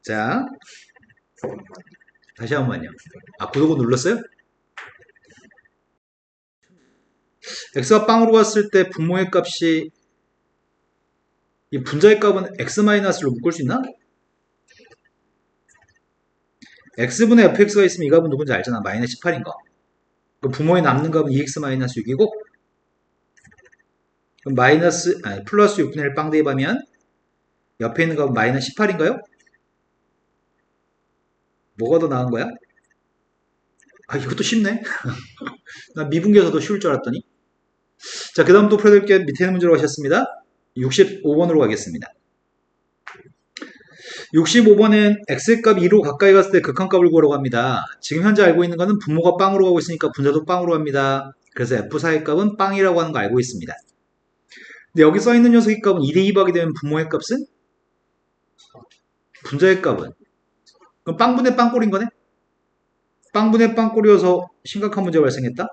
자, 다시 한 번요. 구독은 눌렀어요? x가 빵으로 갔을 때 분모의 값이 이 분자의 값은 x-로 묶을 수 있나? x분의 fx가 있으면 이 값은 누군지 알잖아. 마이너스 18인 거. 그럼 분모에 남는 값은 2x-6이고 그럼 플러스 6분의 1 빵 대입하면 옆에 있는 값은 마이너스 18인가요? 뭐가 더 나은 거야? 이것도 쉽네. 나 미분계에서도 쉬울 줄 알았더니. 자, 그 다음 또 풀어드릴게요. 밑에 있는 문제로 가셨습니다. 65번으로 가겠습니다. 65번은 x값 2로 가까이 갔을 때 극한값을 구하라고 합니다. 지금 현재 알고 있는 거는 분모가 빵으로 가고 있으니까 분자도 빵으로 갑니다. 그래서 f4의 값은 빵이라고 하는 거 알고 있습니다. 근데 여기 써있는 녀석의 값은 2대2 하게 되면 분모의 값은? 분자의 값은? 그럼 빵분의 빵꼴인 거네? 빵분의 빵꼴이어서 심각한 문제가 발생했다?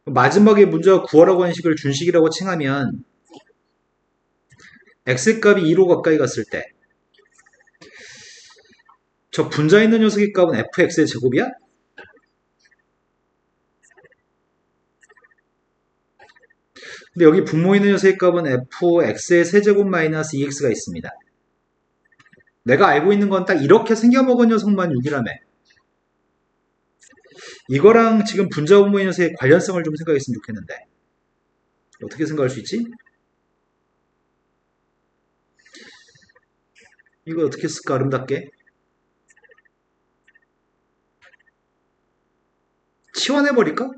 마지막에 문제가 구하라고 하는 식을 준식이라고 칭하면 x값이 2로 가까이 갔을 때 저 분자에 있는 녀석의 값은 fx의 제곱이야? 근데 여기 분모에 있는 녀석의 값은 fx의 세제곱 마이너스 2x가 있습니다. 내가 알고 있는 건 딱 이렇게 생겨먹은 녀석만 6이라며. 이거랑 지금 분자 분모의 녀석의 관련성을 좀 생각했으면 좋겠는데 어떻게 생각할 수 있지? 이거 어떻게 쓸까 아름답게? 치환해버릴까?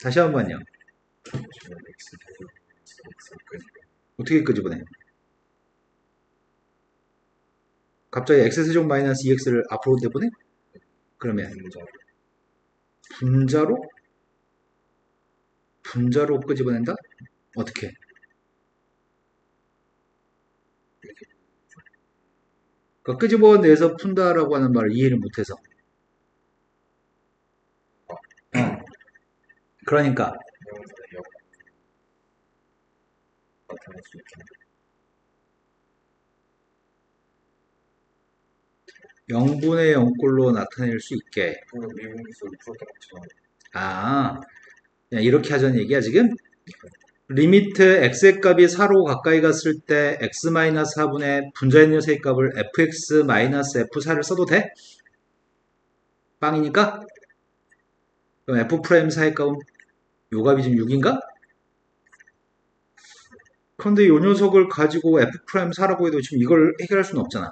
다시 한 번요. 어떻게 끄집어내? 갑자기 x세제곱 마이너스 2x를 앞으로 내보내? 그러면 분자로? 분자로 끄집어낸다? 어떻게? 그러니까 끄집어내서 푼다라고 하는 말을 이해를 못해서. 그러니까 0분의 0꼴로 나타낼 수 있게. 그냥 이렇게 하자는 얘기야 지금? 리미트 x의 값이 4로 가까이 갔을 때 x-4분의 분자의 녀석의 값을 fx-f4를 써도 돼? 빵이니까? 그럼 f'4의 값은 요 값이 지금 6인가? 그런데 요 녀석을 가지고 f'4라고 해도 지금 이걸 해결할 수는 없잖아.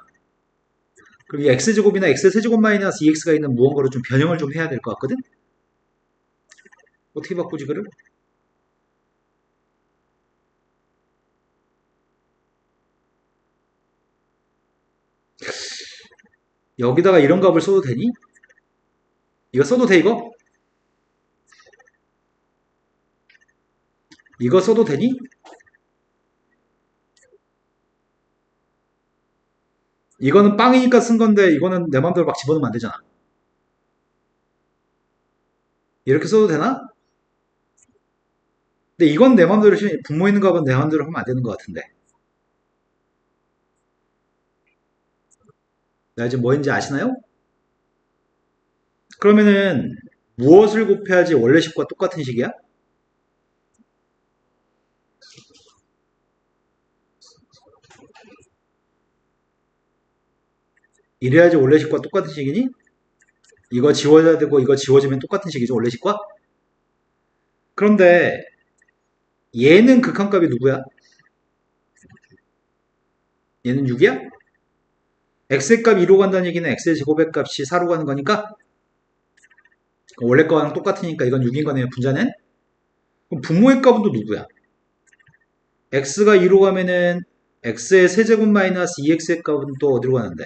그럼 이 x제곱이나 x세제곱 마이너스 2x가 있는 무언가로 좀 변형을 좀 해야 될 것 같거든? 어떻게 바꾸지 그를? 여기다가 이런 값을 써도 되니? 이거 써도 돼 이거? 이거 써도 되니? 이거는 빵이니까 쓴 건데 이거는 내 맘대로 막 집어넣으면 안 되잖아. 이렇게 써도 되나? 근데 이건 내 맘대로 분모 있는 값은 내 맘대로 하면 안 되는 것 같은데. 나 이제 뭐인지 아시나요? 그러면은 무엇을 곱해야지 원래 식과 똑같은 식이야? 이래야지 원래 식과 똑같은 식이니? 이거 지워져야 되고 이거 지워지면 똑같은 식이죠 원래 식과? 그런데 얘는 극한값이 누구야? 얘는 6이야? x의 값 2로 간다는 얘기는 x의 제곱의 값이 4로 가는 거니까 원래 거랑 똑같으니까 이건 6인 거네요 분자는. 그럼 분모의 값은 또 누구야? x가 2로 가면은 x의 세제곱 마이너스 2x의 값은 또 어디로 가는데?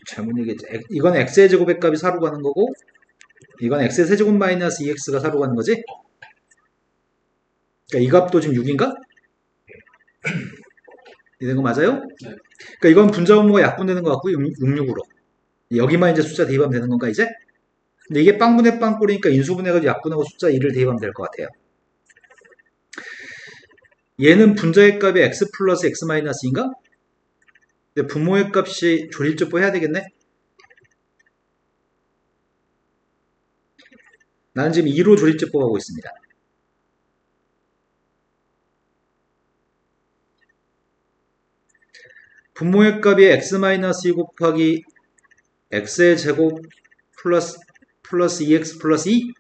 잘못 얘기했지. 이건 x의 제곱의 값이 4로 가는 거고 이건 x의 세제곱 마이너스 2x가 4로 가는 거지? 그러니까 이 값도 지금 6인가? 이런 거 맞아요? 네. 그러니까 이건 분자 분모가 약분되는 것 같고 66으로 여기만 이제 숫자 대입하면 되는 건가 이제? 근데 이게 빵분의 빵꼴이니까 인수분해가지고 약분하고 숫자 2를 대입하면 될 것 같아요. 얘는 분자의 값이 x 플러스 x 마이너스인가? 근데 분모의 값이 조립제법 해야 되겠네? 나는 지금 2로 조립제법 하고 있습니다. 분모의 값이 x-2 곱하기 x의 제곱 플러스 2x 플러스 2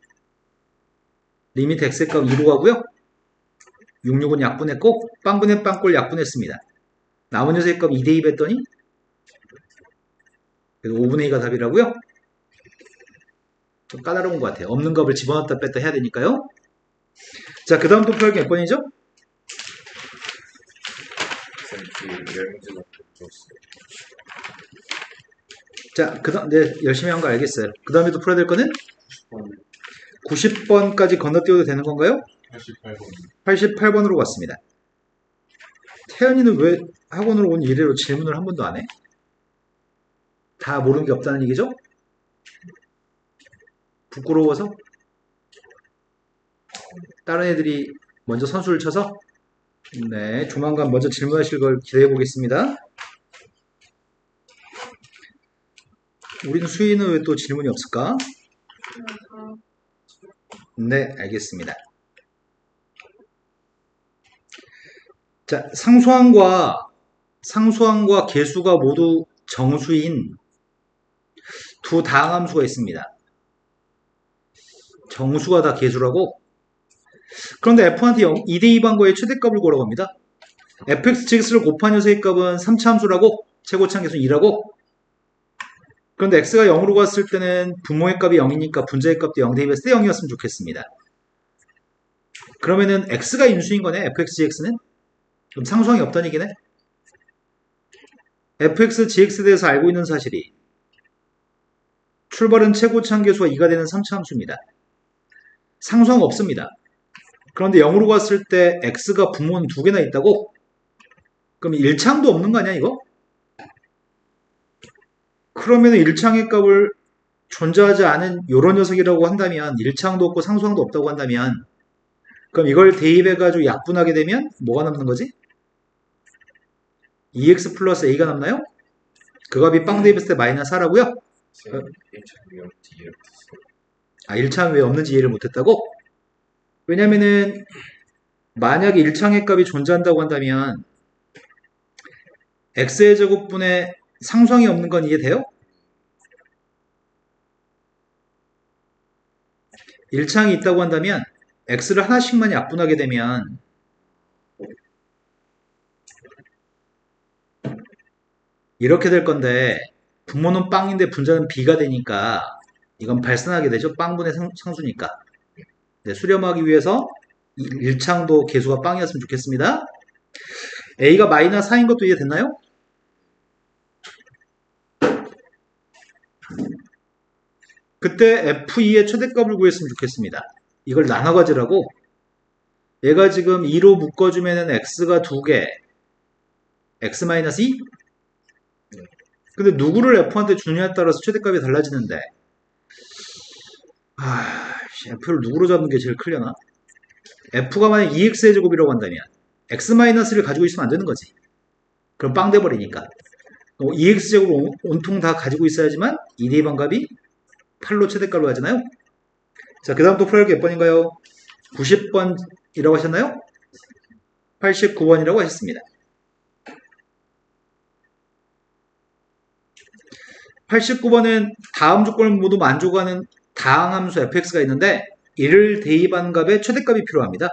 리미트 x의 값 2로 가고요. 66은 약분했고 빵분의 빵꼴 약분했습니다. 남은 녀석의 값 2 대입했더니 5분의 2가 답이라고요? 좀 까다로운 것 같아요. 없는 값을 집어넣었다 뺐다 해야 되니까요. 자, 그 다음 또 풀기 몇 번이죠? 자, 그 다음, 네, 열심히 한 거 알겠어요. 그 다음에 또 풀어야 될 거는? 90번까지 건너뛰어도 되는 건가요? 88번으로 갔습니다. 태연이는 왜 학원으로 온 이래로 질문을 한 번도 안 해? 다 모르는 게 없다는 얘기죠? 부끄러워서? 다른 애들이 먼저 선수를 쳐서? 네, 조만간 먼저 질문하실 걸 기대해 보겠습니다. 우리는 수희는 왜 또 질문이 없을까? 네, 알겠습니다. 자, 상수항과 계수가 모두 정수인 두 다항함수가 있습니다. 정수가 다 계수라고? 그런데 f한테 2대2 반거의 최대값을 구하라고 합니다. fx, gx를 곱한 녀석의 값은 3차 함수라고? 최고차 계수는 2라고? 그런데 x가 0으로 갔을 때는 분모의 값이 0이니까 분자의 값도 0 대입했을 때 0이었으면 좋겠습니다. 그러면은 x가 인수인 거네, fx, gx는? 그럼 상수항이 없다는 얘기네? fx, gx에 대해서 알고 있는 사실이 출발은 최고차 계수가 2가 되는 3차 함수입니다. 상수항 없습니다. 그런데 0으로 갔을 때 x가 분모는 2개나 있다고? 그럼 1창도 없는 거 아니야 이거? 그러면 1창의 값을 존재하지 않은 요런 녀석이라고 한다면 1창도 없고 상수항도 없다고 한다면 그럼 이걸 대입해가지고 약분하게 되면 뭐가 남는 거지? 2x 플러스 a가 남나요? 그 값이 빵 대입했을 때 마이너스 4라고요? 아, 1창 왜 없는지 이해를 못했다고? 왜냐면은 만약에 1창의 값이 존재한다고 한다면 x의 제곱분에 상수항이 없는 건 이해돼요? 1창이 있다고 한다면 x를 하나씩만 약분하게 되면 이렇게 될 건데 분모는 빵인데 분자는 b가 되니까 이건 발산하게 되죠. 빵분의 상수니까. 네, 수렴하기 위해서 1창도 계수가 빵이었으면 좋겠습니다. a가 마이너스 4인 것도 이해됐나요? 그때 f2의 최대값을 구했으면 좋겠습니다. 이걸 나눠 가지라고. 얘가 지금 2로 묶어주면은 x가 2개, x-2? 근데 누구를 f한테 주느냐에 따라서 최대값이 달라지는데 f를 누구로 잡는 게 제일 크려나? f가 만약 2x의 제곱이라고 한다면 x-를 가지고 있으면 안 되는 거지. 그럼 빵 돼버리니까 2x 제곱을 온통 다 가지고 있어야지만 2대2 반값이 8로 최대값으로 하잖아요. 자, 그 다음 또 풀어야 할 게 몇 번인가요? 90번이라고 하셨나요? 89번이라고 하셨습니다. 89번은 다음 조건을 모두 만족하는 다항함수 fx가 있는데 이를 대입한 값의 최대값이 필요합니다.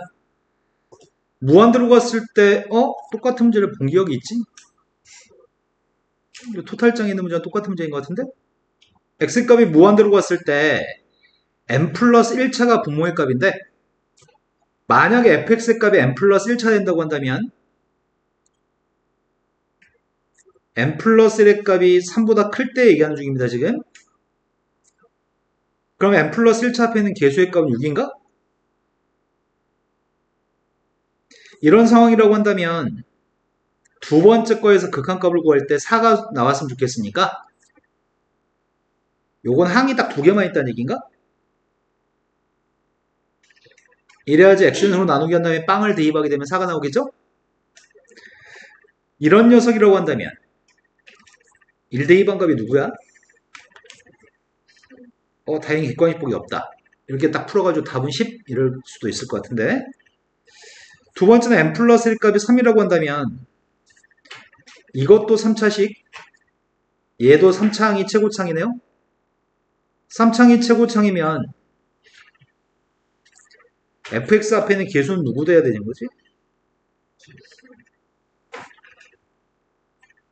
무한대로 갔을 때 똑같은 문제를 본 기억이 있지? 토탈장에 있는 문제랑 똑같은 문제인 것 같은데? x값이 무한대로 갔을 때 n 플러스 1차가 분모의 값인데 만약에 fx의 값이 n 플러스 1차 된다고 한다면 n 플러스 1의 값이 3보다 클 때 얘기하는 중입니다, 지금. 그럼 n 플러스 1차 앞에 있는 계수의 값은 6인가? 이런 상황이라고 한다면 두 번째 거에서 극한값을 구할 때 4가 나왔으면 좋겠으니까 요건 항이 딱 두 개만 있다는 얘기인가? 이래야지 x는으로 나누기 한 다음에 빵을 대입하게 되면 4가 나오겠죠? 이런 녀석이라고 한다면 1 대입한 값이 누구야? 다행히 객관식폭이 없다. 이렇게 딱 풀어가지고 답은 10 이럴 수도 있을 것 같은데, 두 번째는 n 플러스 1 값이 3이라고 한다면 이것도 3차식, 얘도 3차항이 최고창이네요. 3창이 최고창이면 fx 앞에 있는 계수는 누구 돼야 되는 거지?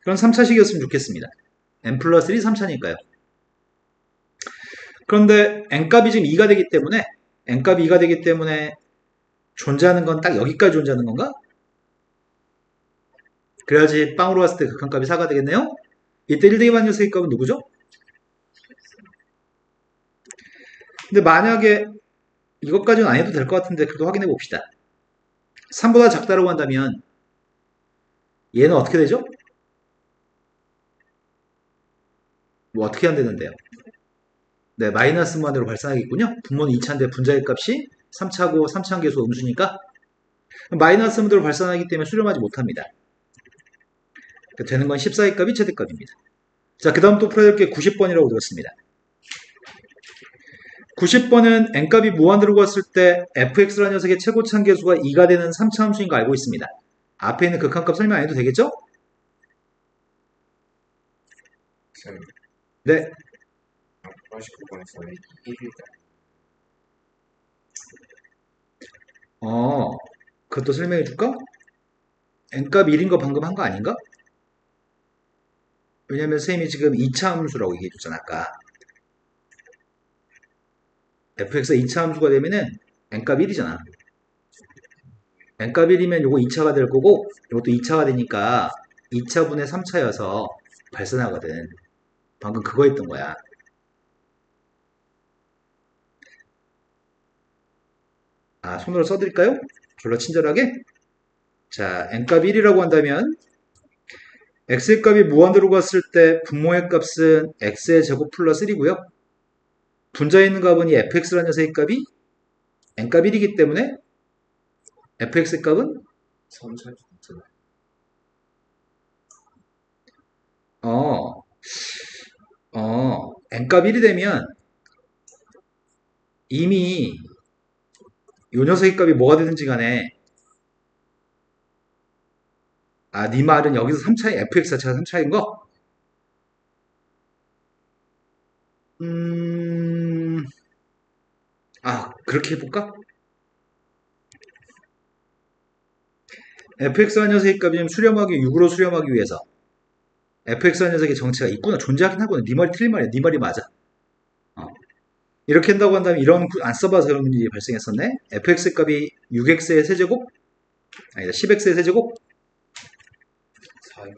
그럼 3차식이었으면 좋겠습니다. n 플러스 1이 3차니까요. 그런데 n값이 지금 2가 되기 때문에, n값이 2가 되기 때문에 존재하는 건 딱 여기까지 존재하는 건가? 그래야지 빵으로 갔을 때 극한값이 4가 되겠네요. 이때 1 대입한 녀석의 값은 누구죠? 근데 만약에 이것까지는 안 해도 될 것 같은데 그래도 확인해 봅시다. 3보다 작다라고 한다면 얘는 어떻게 되죠? 뭐 어떻게 안 되는데요? 네, 마이너스 무한대로 발생하겠군요. 분모는 2차인데 분자의 값이 3차고 3차항 계수 음수니까 마이너스 무한대로 발생하기 때문에 수렴하지 못합니다. 되는 건 14의 값이 최대값입니다. 자, 그 다음 또 풀어야 될 게 90번이라고 들었습니다. 90번은 n값이 무한대로 갔을 때 fx라는 녀석의 최고차항 계수가 2가 되는 3차 함수인 거 알고 있습니다. 앞에 있는 극한값 설명 안 해도 되겠죠? 네. 89번에서 1이다. 그것도 설명해 줄까? n값 1인 거 방금 한 거 아닌가? 왜냐면 선생님이 지금 2차 함수라고 얘기해 줬잖아, 아까. fx가 2차 함수가 되면은 n값 1이잖아. n값 1이면 요거 2차가 될 거고, 요것도 2차가 되니까 2차분의 3차여서 발산하거든. 방금 그거 했던 거야. 손으로 써드릴까요? 졸라 친절하게. 자, n값 1이라고 한다면 x의 값이 무한대로 갔을 때 분모의 값은 x의 제곱 플러스 1이고요. 분자에 있는 값은 이 fx라는 녀석의 값이 n값 1이기 때문에 fx의 값은 3차 진짜. n값 1이 되면 이미 요 녀석의 값이 뭐가 되든지 간에 네 말은 여기서 3차의 fx 자체가 3차인 거? 그렇게 해볼까? fx라는 녀석의 값이 수렴하기 6으로 수렴하기 위해서 fx라는 녀석의 정체가 있구나, 존재하긴 하구나. 네 말이 틀린 말이야. 네 말이 맞아. 이렇게 한다고 한다면 이런 안 써봐서 이런 일이 발생했었네. fx 값이 6x의 세제곱? 아니다, 10x의 세제곱? 4x.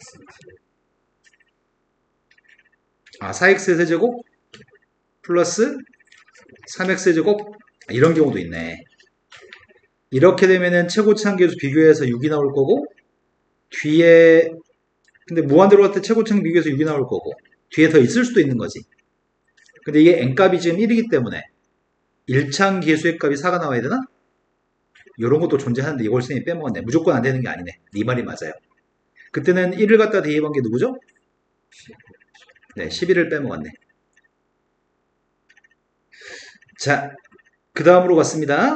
4x의 세제곱? 플러스 3x의 제곱? 이런 경우도 있네. 이렇게 되면은 최고차항 계수 비교해서 6이 나올 거고, 뒤에, 근데 무한대로 갈 때 최고차항 비교해서 6이 나올 거고, 뒤에 더 있을 수도 있는 거지. 근데 이게 n값이 지금 1이기 때문에 1차항 계수의 값이 4가 나와야 되나? 이런 것도 존재하는데 이걸 선생님이 빼먹었네. 무조건 안 되는 게 아니네. 네 말이 맞아요. 그때는 1을 갖다 대입한 게 누구죠? 네, 11을 빼먹었네. 자, 그 다음으로 갔습니다.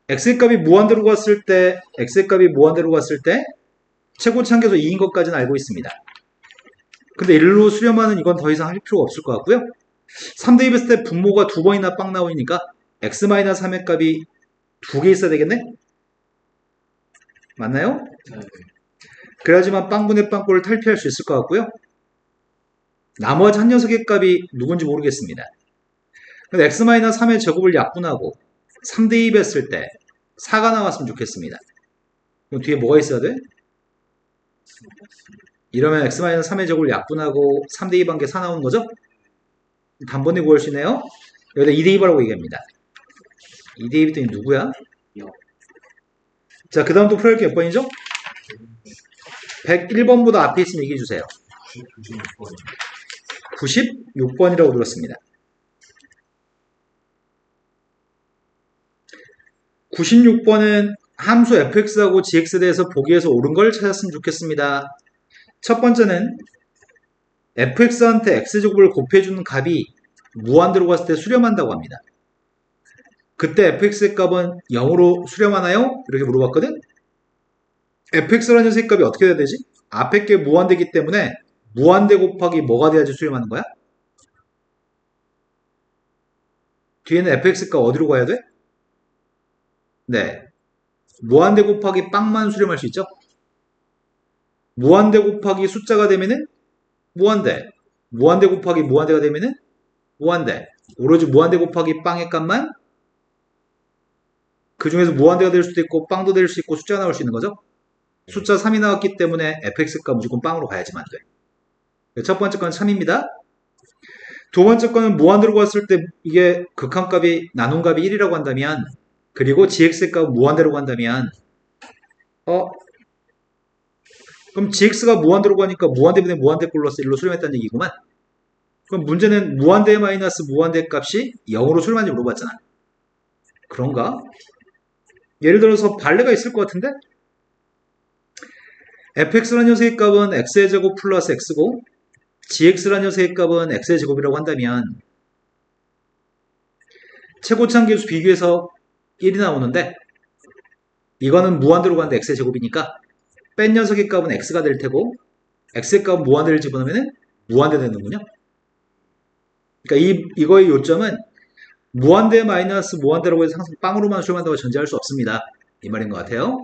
x의 값이 무한대로 갔을 때, 최고차항 계수 2인 것까지는 알고 있습니다. 근데 1로 수렴하는 이건 더 이상 할 필요가 없을 것 같고요. 3 대입했을 때 분모가 두 번이나 빵 나오니까 x-3의 값이 두 개 있어야 되겠네? 맞나요? 네. 그래야지만 빵분의 빵꼴을 탈피할 수 있을 것 같고요. 나머지 한 녀석의 값이 누군지 모르겠습니다. 근데 x-3의 제곱을 약분하고 3 대입했을 때 4가 나왔으면 좋겠습니다. 그럼 뒤에 뭐가 있어야 돼? 이러면 x-3의 제곱을 약분하고 3 대입한 게 4 나오는 거죠? 단번에 구할 수 있네요. 여기다 2 대입하라고 얘기합니다. 2 대입했더니 누구야? 자, 그 다음 또 풀어야 할 게 몇 번이죠? 101번보다 앞에 있으면 얘기해 주세요. 96번이라고 들었습니다. 96번은 함수 fx하고 gx에 대해서 보기에서 옳은 걸 찾았으면 좋겠습니다. 첫 번째는 fx한테 x제곱을 곱해주는 값이 무한대로 갔을 때 수렴한다고 합니다. 그때 fx의 값은 0으로 수렴하나요? 이렇게 물어봤거든? fx라는 녀석의 값이 어떻게 돼야 되지? 앞에 게 무한대기 때문에 무한대 곱하기 뭐가 돼야지 수렴하는 거야? 뒤에는 fx 값 어디로 가야 돼? 네. 무한대 곱하기 빵만 수렴할 수 있죠? 무한대 곱하기 숫자가 되면은 무한대. 무한대 곱하기 무한대가 되면은 무한대. 오로지 무한대 곱하기 빵의 값만 그 중에서 무한대가 될 수도 있고 빵도 될 수 있고 숫자가 나올 수 있는 거죠? 숫자 3이 나왔기 때문에 fx값 무조건 빵으로 가야지만 돼. 첫 번째 건 3입니다. 두 번째 거는 무한대로 갔을 때 이게 극한값이 나눈값이 1이라고 한다면 그리고 gx의 값은 무한대로 간다면 그럼 gx가 무한대로 가니까 무한대분의 무한대 플러스 1로 수렴했다는 얘기구만. 그럼 문제는 무한대 마이너스 무한대 값이 0으로 수렴하는지 물어봤잖아. 그런가? 예를 들어서 발레가 있을 것 같은데? fx라는 녀석의 값은 x의 제곱 플러스 x고 gx라는 녀석의 값은 x의 제곱이라고 한다면 최고차항계수 비교해서 1이 나오는데 이거는 무한대로 가는데 x의 제곱이니까 뺀 녀석의 값은 x가 될 테고 x의 값은 무한대를 집어넣으면 무한대 되는군요. 그러니까 이거의 요점은 무한대 마이너스 무한대라고 해서 항상 빵으로만 수렴한다고 전제할 수 없습니다. 이 말인 것 같아요.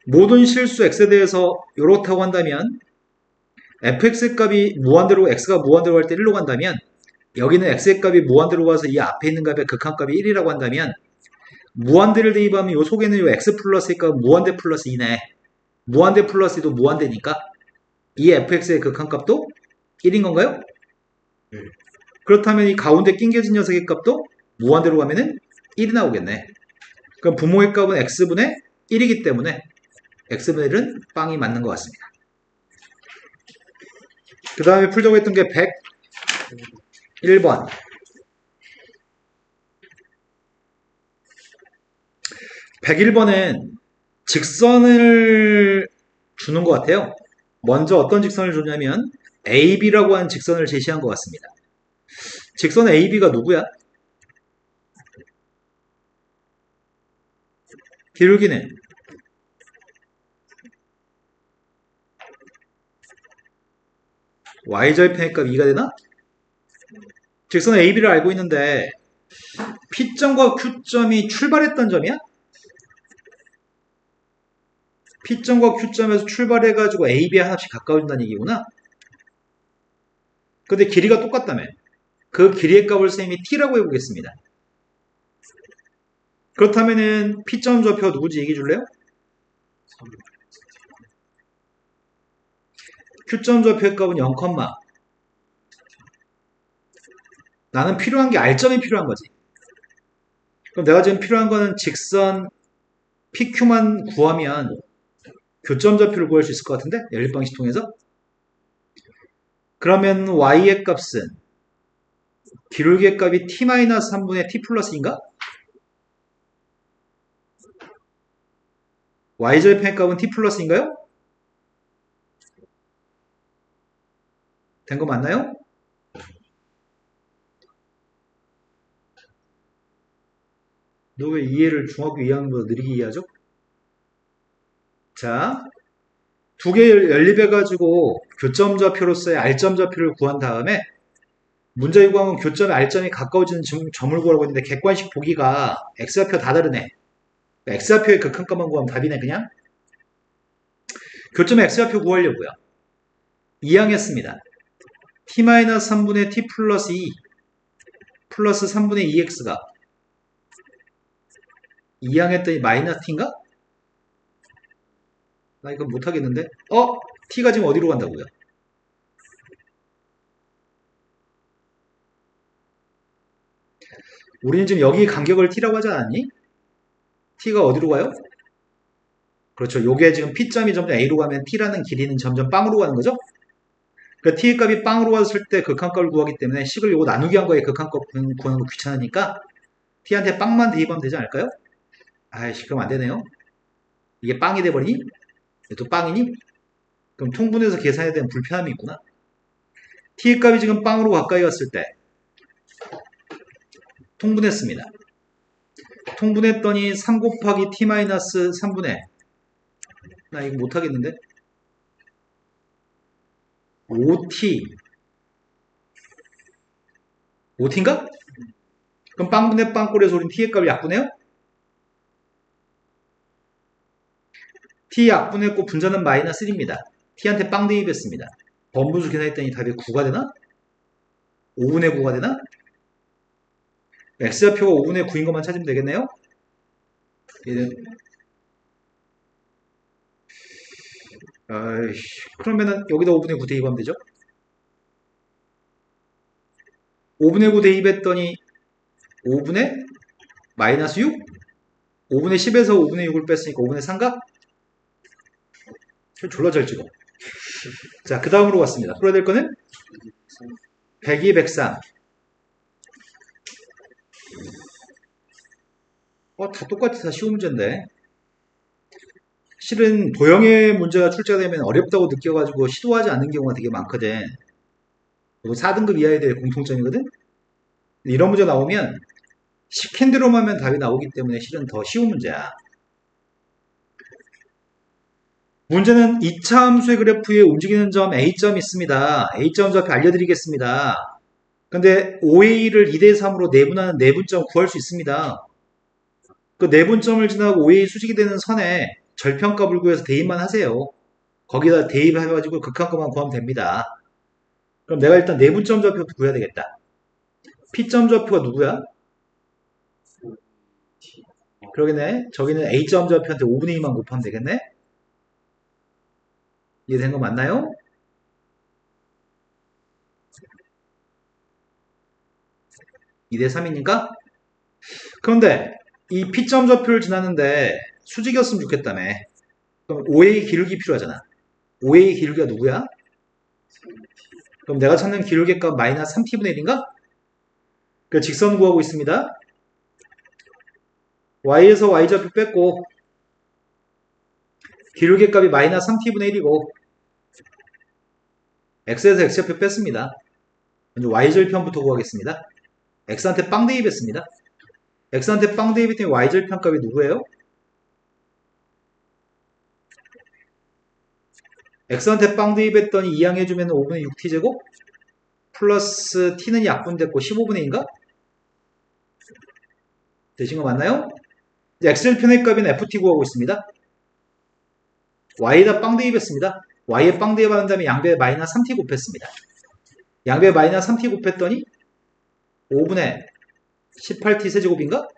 모든 실수 x에 대해서 이렇다고 한다면 fx의 값이 무한대로 x가 무한대로 갈 때 1로 간다면 여기는 x의 값이 무한대로 가서 이 앞에 있는 값의 극한값이 1이라고 한다면 무한대를 대입하면 요 속에는 요 x 플러스의 값은 무한대 플러스 2네. 무한대 플러스 2도 무한대니까 이 fx의 극한값도 1인 건가요? 그렇다면 이 가운데 낑겨진 녀석의 값도 무한대로 가면은 1이 나오겠네. 그럼 부모의 값은 x분의 1이기 때문에 x분의 1은 빵이 맞는 것 같습니다. 그 다음에 풀자고 했던 게 101번. 101번은 직선을 주는 것 같아요. 먼저 어떤 직선을 줬냐면 AB라고 하는 직선을 제시한 것 같습니다. 직선 AB가 누구야? 기울기는 y절편의 값 2가 되나? 직선 AB를 알고 있는데 P점과 Q점이 출발했던 점이야? P점과 Q점에서 출발해가지고 AB에 하나씩 가까워진다는 얘기구나. 근데 길이가 똑같다며. 그 길이의 값을 쌤이 T라고 해보겠습니다. 그렇다면은 P점 좌표 누구지 얘기해 줄래요? Q점 좌표의 값은 0, 나는 필요한 게 R점이 필요한 거지. 그럼 내가 지금 필요한 거는 직선 PQ만 구하면 교점 좌표를 구할 수 있을 것 같은데? 연립방식 통해서? 그러면 Y의 값은 기울기의 값이 T-3분의 T 플러스인가? Y절편의 값은 T 플러스인가요? 된 거 맞나요? 너 왜 이해를 중학교 2학년보다 느리게 이해하죠? 자, 두 개 연립해가지고 교점 좌표로서의 R점 좌표를 구한 다음에 문제 요구하면 교점에 R점이 가까워지는 점을 구하라고 했는데 객관식 보기가 X좌표 다 다르네. X좌표의 극한값만 구하면 답이네 그냥. 교점의 X좌표 구하려고요. 이항했습니다. T-3분의 T 플러스 2 플러스 3분의 2X가 이항했더니 마이너스 T인가? 나 이거 못하겠는데? T가 지금 어디로 간다고요? 우리는 지금 여기 간격을 T라고 하지 않았니? T가 어디로 가요? 그렇죠. 요게 지금 P점이 점점 A로 가면 T라는 길이는 점점 빵으로 가는 거죠? 그러니까 t의 값이 빵으로 갔을 때 극한값을 구하기 때문에 식을 요거 나누기 한 거에 극한값 구하는 거 귀찮으니까 t한테 빵만 대입하면 되지 않을까요? 아이씨, 그럼 안 되네요. 이게 빵이 돼버리니? 또 빵이니? 그럼 통분해서 계산해야 되는 불편함이 있구나. t의 값이 지금 빵으로 가까이 갔을 때 통분했습니다. 통분했더니 3 곱하기 t-3분의 나 이거 못하겠는데? 5t 5t인가? 그럼 빵분의 빵꼴에서 우린 t의 값을 약분해요? t 약분했고 분자는 마이너스 1입니다. t한테 빵 대입했습니다. 번분수 계산했더니 답이 9가 되나? 5분의 9가 되나? x좌표가 5분의 9인 것만 찾으면 되겠네요? 그러면은 여기다 5분의 9 대입하면 되죠? 5분의 9 대입했더니 5분의 마이너스 6? 5분의 10에서 5분의 6을 뺐으니까 5분의 3가? 졸라 잘 찍어. 자, 그 다음으로 갔습니다. 풀어야 될 거는 102, 103. 다 똑같아. 다 쉬운 문제인데. 실은 도형의 문제가 출제되면 어렵다고 느껴가지고 시도하지 않는 경우가 되게 많거든. 그리고 4등급 이하에 대해 공통점이거든. 이런 문제 나오면 시킨 대로만 하면 답이 나오기 때문에 실은 더 쉬운 문제야. 문제는 2차 함수의 그래프에 움직이는 점 A점이 있습니다. A점 좌표 알려드리겠습니다. 근데 OA를 2대3으로 내분하는 내분점 구할 수 있습니다. 그 내분점을 지나고 OA 수직이 되는 선에 절편값을 구해서 대입만 하세요. 거기다 대입해가지고 극한값만 구하면 됩니다. 그럼 내가 일단 내분점 좌표부터 구해야 되겠다. P점 좌표가 누구야? 그러겠네. 저기는 A점 좌표한테 5분의 2만 곱하면 되겠네. 이해된 거 맞나요? (2대 3이니까) 그런데 이 P점 좌표를 지났는데 수직이었으면 좋겠다며. 그럼 OA 기울기 필요하잖아. OA 기울기가 누구야? 그럼 내가 찾는 기울기 값 마이너스 3t분의 1인가? 그 직선 구하고 있습니다. y에서 y좌표 뺐고 기울기 값이 마이너스 3t분의 1이고 x에서 x좌표 뺐습니다. 먼저 y절편부터 구하겠습니다. x한테 빵 대입했습니다. x한테 빵 대입했더니 y절편 값이 누구예요? x한테 빵 대입했더니 이항해주면 5분의 6t제곱 플러스 t는 약분됐고 15분의 2인가? 되신 거 맞나요? 이제 x절편의 값인 ft 구하고 있습니다. y에다 빵 대입했습니다. y에 빵 대입한 다음에 양배에 마이너스 3t 곱했습니다. 양배에 마이너스 3t 곱했더니 5분의 18t 세제곱인가?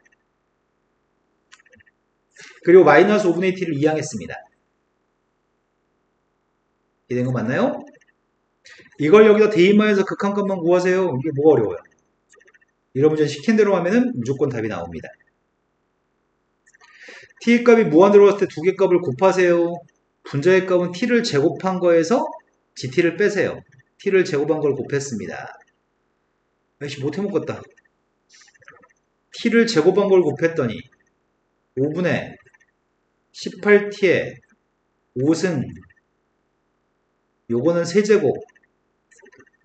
그리고 마이너스 5분의 t를 이항했습니다. 이해된 거 맞나요? 이걸 여기다 대입만해서 극한값만 구하세요. 이게 뭐가 어려워요? 이런 문제 시킨 대로 하면은 무조건 답이 나옵니다. t의 값이 무한대로 갔을 때 두 개 값을 곱하세요. 분자의 값은 t를 제곱한 거에서 gt를 빼세요. t를 제곱한 걸 곱했습니다. 아이씨 못해먹겠다. t를 제곱한 걸 곱했더니 5분의 18t에 5승 요거는 세제곱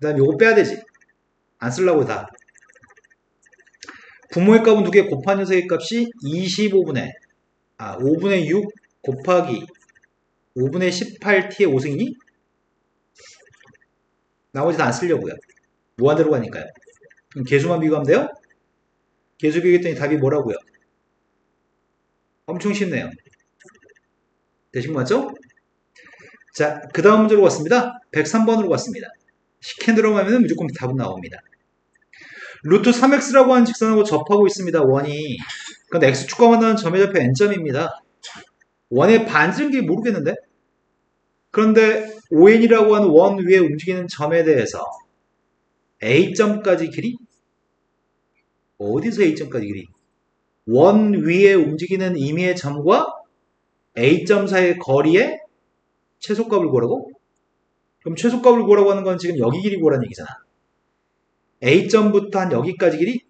그 다음 요거 빼야 되지. 안 쓰려고 다. 분모의 값은 두 개 곱한 녀석의 값이 5분의 6 곱하기 5분의 18t의 5승이니? 나머지 다 안 쓰려고요. 무한대로 가니까요. 그럼 개수만 비교하면 돼요? 개수 비교했더니 답이 뭐라고요? 엄청 쉽네요. 되신 거 맞죠? 자, 그 다음 문제로 갔습니다. 103번으로 갔습니다. 시킨 대로 가면 무조건 답은 나옵니다. 루트 3x라고 하는 직선하고 접하고 있습니다. 원이. 근데 x축과 만나는 점의 좌표 n점입니다. 원의 반증기 모르겠는데? 그런데 ON이라고 하는 원 위에 움직이는 점에 대해서 A점까지 길이? 어디서 A점까지 길이? 원 위에 움직이는 임의의 점과 A점 사이의 거리의 최소값을 구하라고? 그럼 최소값을 구하라고 하는 건 지금 여기 길이 구하라는 얘기잖아. A점부터 한 여기까지 길이?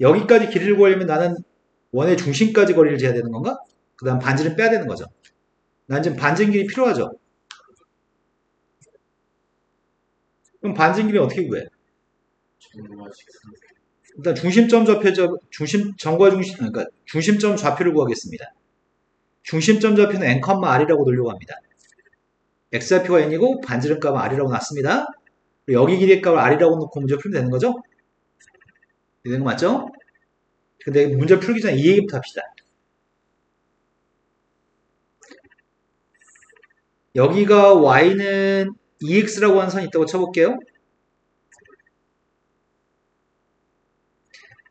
여기까지 길이를 구하려면 나는 원의 중심까지 거리를 재야 되는 건가? 그 다음 반지름 빼야 되는 거죠. 난 지금 반지름 길이 필요하죠. 그럼 반지름 길이 어떻게 구해? 일단 중심점 좌표죠. 점과 중심, 그러니까 중심점 좌표를 구하겠습니다. 중심점 좌표는 n,r이라고 놓으려고 합니다. x좌표가 n이고 반지름 값은 r이라고 놨습니다. 여기 길이의 값을 r이라고 놓고 문제 풀면 되는 거죠? 되는 거 맞죠? 근데 문제 풀기 전에 이 얘기부터 합시다. 여기가 y는 2x라고 하는 선이 있다고 쳐볼게요.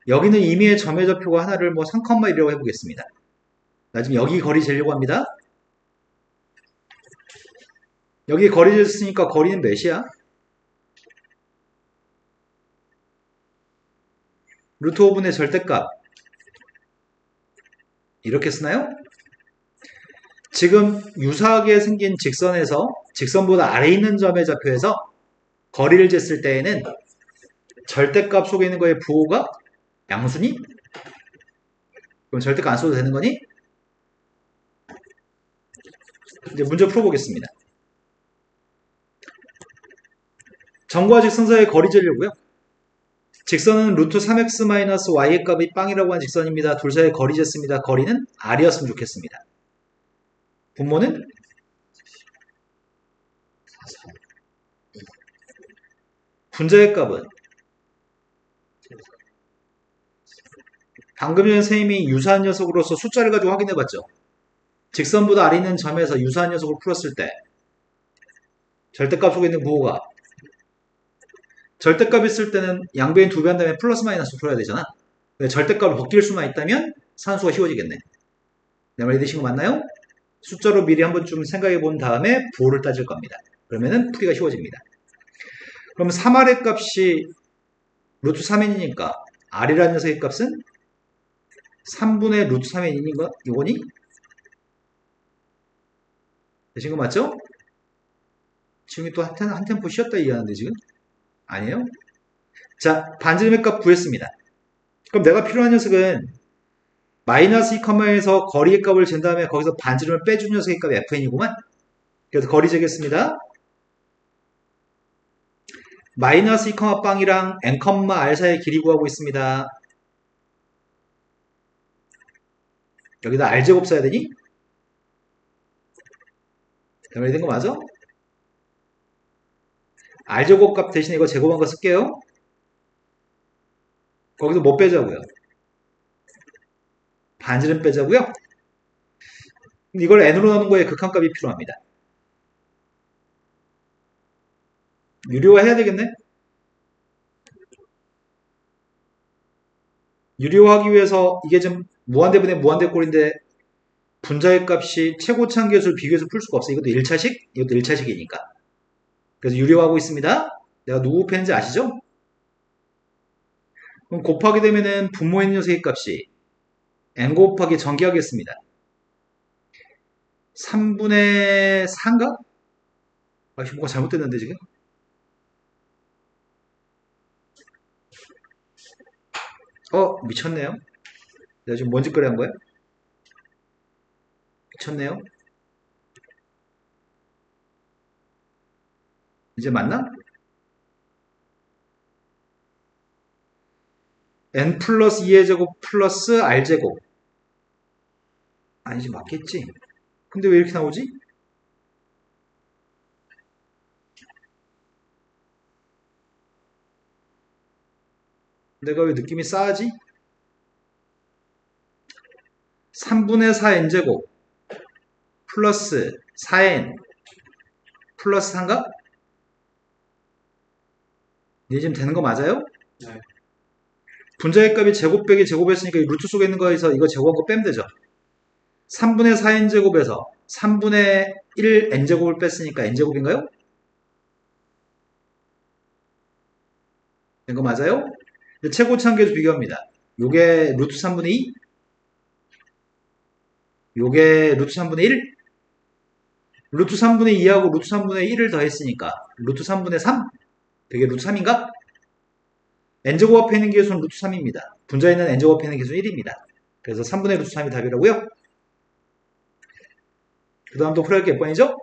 여기는 임의의 점의 좌표가 하나를 뭐 3,1이라고 해보겠습니다. 나 지금 여기 거리 재려고 합니다. 여기 거리 쟀으니까 거리는 몇이야? 루트 5분의 절대값. 이렇게 쓰나요? 지금 유사하게 생긴 직선에서 직선보다 아래에 있는 점의 좌표에서 거리를 쟀을 때에는 절대값 속에 있는 거의 부호가 양수니? 그럼 절대값 안 써도 되는 거니? 이제 문제 풀어보겠습니다. 점과 직선 사이의 거리 재려고요. 직선은 루트 3x-y의 값이 빵이라고 하는 직선입니다. 둘 사이의 거리 쟀습니다. 거리는 r이었으면 좋겠습니다. 분모는 분자의 값은 방금 전에 선생님이 유사한 녀석으로서 숫자를 가지고 확인해봤죠. 직선보다 아래 있는 점에서 유사한 녀석을 풀었을 때 절대값 속에 있는 부호가 절대값 있을 때는 양변이 두 배 한 다음에 플러스 마이너스 풀어야 되잖아. 절대값을 벗길 수만 있다면 산수가 쉬워지겠네. 내 말 이해되신 거 맞나요? 숫자로 미리 한 번쯤 생각해 본 다음에 부호를 따질 겁니다. 그러면은 풀이가 쉬워집니다. 그럼 3r의 값이 루트 3n이니까 r이라는 녀석의 값은 3분의 루트 3n인 이거니? 되신 거 맞죠? 지금 또 한 템포 쉬었다 얘기하는데 지금? 아니에요? 자, 반지름의 값 구했습니다. 그럼 내가 필요한 녀석은 마이너스 2,1에서 거리의 값을 잰 다음에 거기서 반지름을 빼준 녀석의 값이 fn이구만. 그래서 거리 재겠습니다. 마이너스 2, 빵이랑 n,r 사이의 길이 구하고 있습니다. 여기다 r제곱 써야 되니? 대박이 된 거 맞아? r제곱 값 대신에 이거 제곱한 거 쓸게요. 거기서 뭐 빼자고요? 반지름 빼자고요? 이걸 n으로 나눈 거에 극한값이 필요합니다. 유료화해야 되겠네? 유료화하기 위해서 이게 좀 무한대분의 무한대꼴인데 분자의 값이 최고차항계수를 비교해서 풀 수가 없어. 이것도 1차식? 이것도 1차식이니까. 그래서 유료화하고 있습니다. 내가 누구 펜인지 아시죠? 그럼 곱하게 되면은 분모의 녀석의 값이 n 곱하기 전개하겠습니다. 3분의 4인가? 아, 뭐가 잘못됐는데 지금? 미쳤네요. 내가 지금 뭔 짓거리 한 거야? 미쳤네요. 이제 맞나? n 플러스 2의 제곱 플러스 r제곱. 아니지, 맞겠지? 근데 왜 이렇게 나오지? 내가 왜 느낌이 싸하지? 3분의 4n제곱 플러스 4n 플러스 3가? 이제 지금 되는 거 맞아요? 네. 분자의 값이 제곱 빼기 제곱했으니까 이 루트 속에 있는 거에서 이거 제곱한 거 빼면 되죠. 3분의 4n제곱에서 3분의 1 n제곱을 뺐으니까 n제곱인가요? 된 거 맞아요? 최고차항계수 비교합니다. 요게 루트 3분의 2, 요게 루트 3분의 1. 루트 3분의 2하고 루트 3분의 1을 더했으니까 루트 3분의 3? 되게 루트 3인가? n제곱 앞에 있는 개수는 루트 3입니다. 분자에 있는 n제곱 앞에 있는 개수는 1입니다. 그래서 3분의 루트 3이 답이라고요? 그 다음도 풀어야 할 게 몇 번이죠?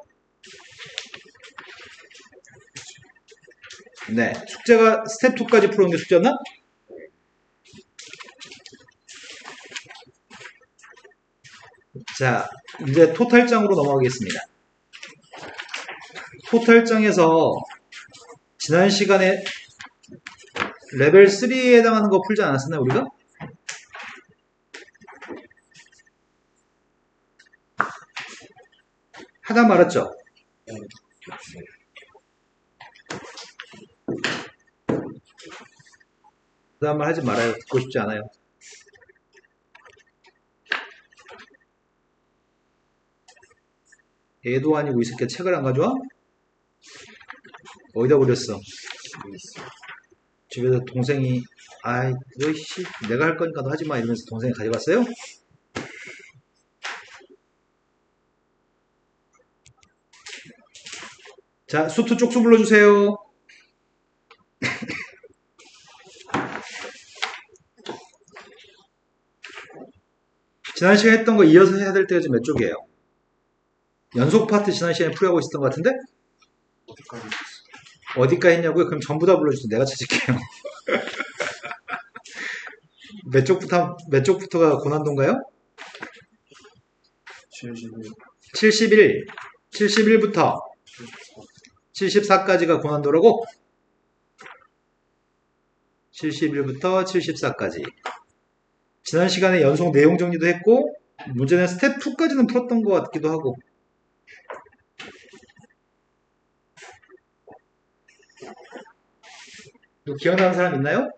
네, 숙제가 스텝 2까지 풀어온 게 숙제였나? 자, 이제 토탈장으로 넘어가겠습니다. 토탈장에서 지난 시간에 레벨 3에 해당하는 거 풀지 않았었나요, 우리가? 하다 말았죠? 그 다음 말 하지 말아요. 듣고 싶지 않아요. 얘도 아니고 이 새끼 책을 안 가져와? 어디다 버렸어? 집에서 동생이 아이 너씨 내가 할 거니까 너 하지 마 이러면서 동생이 가져갔어요? 자, 수트 쪽수 불러주세요. 지난 시간에 했던 거 이어서 해야 될 때가 지금 몇 쪽이에요? 연속 파트 지난 시간에 풀이하고 있었던 것 같은데? 어디까지 어디까지 했냐고요? 그럼 전부 다 불러주세요. 내가 찾을게요. 몇 쪽부터가 고난도인가요? 71. 71부터 74까지가 고난도라고? 71부터 74까지. 지난 시간에 연속 내용 정리도 했고, 문제는 스텝 2까지는 풀었던 것 같기도 하고. 또 기억나는 사람 있나요?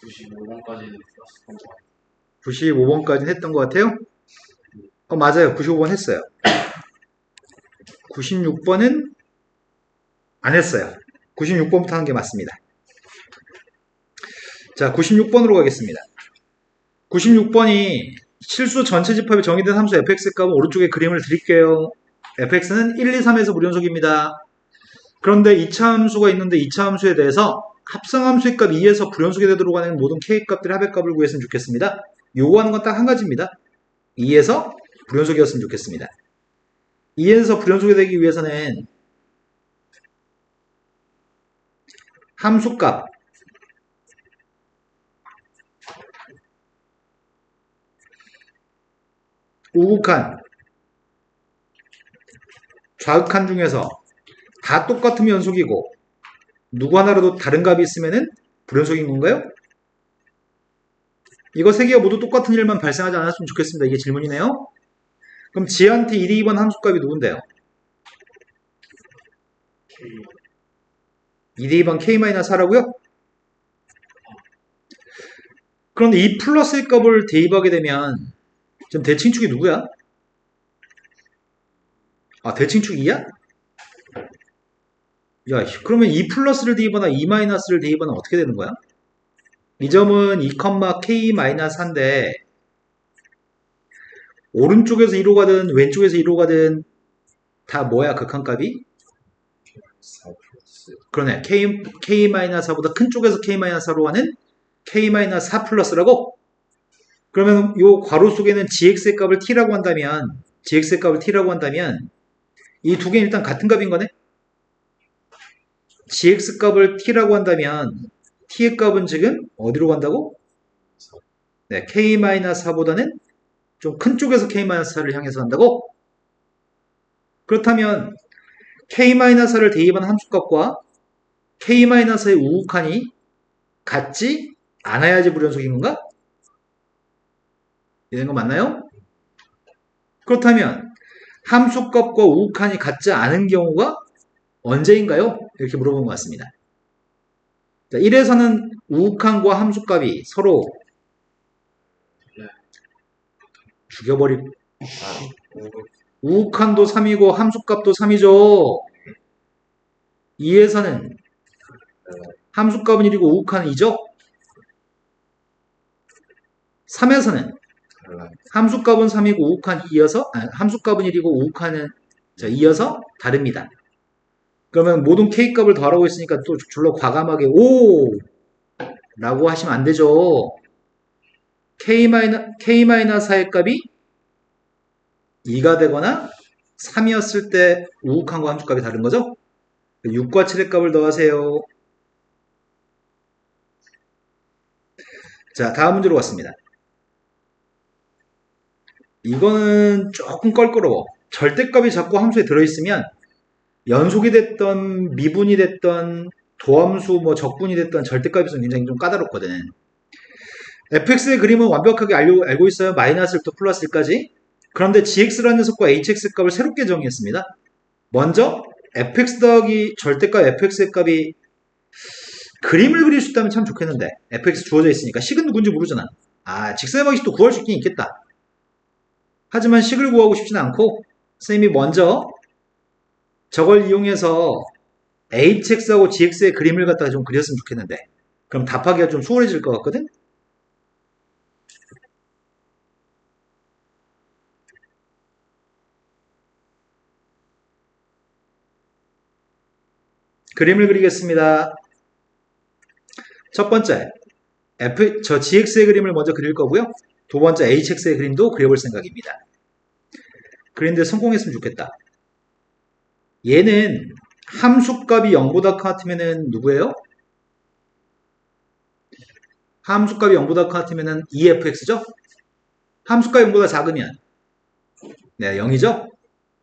(95번까지) 풀었던 거 95번까지 했던 것 같아요? 맞아요. 95번 했어요. 96번은 안 했어요. 96번부터 하는 게 맞습니다. 자, 96번으로 가겠습니다. 96번이 실수 전체 집합이 정의된 함수 fx 값은 오른쪽에 그림을 드릴게요. fx는 1, 2, 3에서 무연속입니다. 그런데 2차 함수가 있는데 2차 함수에 대해서 합성함수의 값 2에서 불연속에 되도록 하는 모든 k 값들의 합의값을 구했으면 좋겠습니다. 요구하는 건 딱 한 가지입니다. 2에서 불연속이었으면 좋겠습니다. 2에서 불연속이 되기 위해서는 함수값 우극한 좌극한 중에서 다 똑같으면 연속이고 누구 하나라도 다른 값이 있으면 불연속인 건가요? 이거 세 개가 모두 똑같은 일만 발생하지 않았으면 좋겠습니다. 이게 질문이네요. 그럼 지한테 1, 2번 함수값이 누군데요? 2, 2번 k-4라고요? 그런데 이 플러스의 값을 대입하게 되면 지금 대칭축이 누구야? 아, 대칭축 2야? 야, 그러면 2 플러스를 대입하나 2 마이너스를 대입하나 어떻게 되는 거야? 이 점은 2,k-4인데 오른쪽에서 2로 가든 왼쪽에서 2로 가든 다 뭐야 극한값이? 4 플러스 그러네. k-4보다 큰 쪽에서 k-4로 가는 k-4 플러스라고? 그러면 요 괄호 속에는 gx의 값을 t라고 한다면 이 두 개는 일단 같은 값인 거네? gx 값을 t라고 한다면 t의 값은 지금 어디로 간다고? 네, k-4보다는 좀 큰 쪽에서 k-4를 향해서 간다고? 그렇다면 k-4를 대입한 함수값과 k-4의 우극한이 같지 않아야지 불연속인 건가? 이런 거 맞나요? 그렇다면 함수값과 우극한이 같지 않은 경우가 언제인가요? 이렇게 물어본 것 같습니다. 자, 1에서는 우극한과 함수값이 서로 죽여버릴 우극한도 3이고 함수값도 3이죠. 2에서는 함수값은 1이고 우극한은 2죠? 3에서는 달라요. 함수값은 3이고 우극한 2여서 함수값은 1이고 우극한은 2여서 다릅니다. 그러면 모든 K값을 더하라고 했으니까 또 줄로 과감하게 오! 라고 하시면 안 되죠. K-4의 값이 2가 되거나 3이었을 때 우극한과 함수값이 다른 거죠? 6과 7의 값을 더하세요. 자, 다음 문제로 왔습니다. 이거는 조금 껄끄러워. 절대값이 자꾸 함수에 들어있으면 연속이 됐던 미분이 됐던 도함수 뭐 적분이 됐던 절대값이 굉장히 좀 까다롭거든. fx의 그림은 완벽하게 알고 있어요. 마이너스부터 플러스까지. 그런데 gx라는 녀석과 hx 값을 새롭게 정의했습니다. 먼저 fx 더하기 절대값 fx의 값이 그림을 그릴 수 있다면 참 좋겠는데 fx 주어져 있으니까 식은 누군지 모르잖아. 직선의 방식도 구할 수 있긴 있겠다. 하지만 식을 구하고 싶지는 않고 선생님이 먼저 저걸 이용해서 hx하고 gx의 그림을 갖다가 좀 그렸으면 좋겠는데 그럼 답하기가 좀 수월해질 것 같거든? 그림을 그리겠습니다. 첫 번째, gx의 그림을 먼저 그릴 거고요. 두 번째, hx의 그림도 그려볼 생각입니다. 그런데 성공했으면 좋겠다. 얘는 함수값이 0보다 같으면은 누구예요? 함수값이 0보다 같으면은 2fx죠? 함수값이 0보다 작으면 네, 0이죠?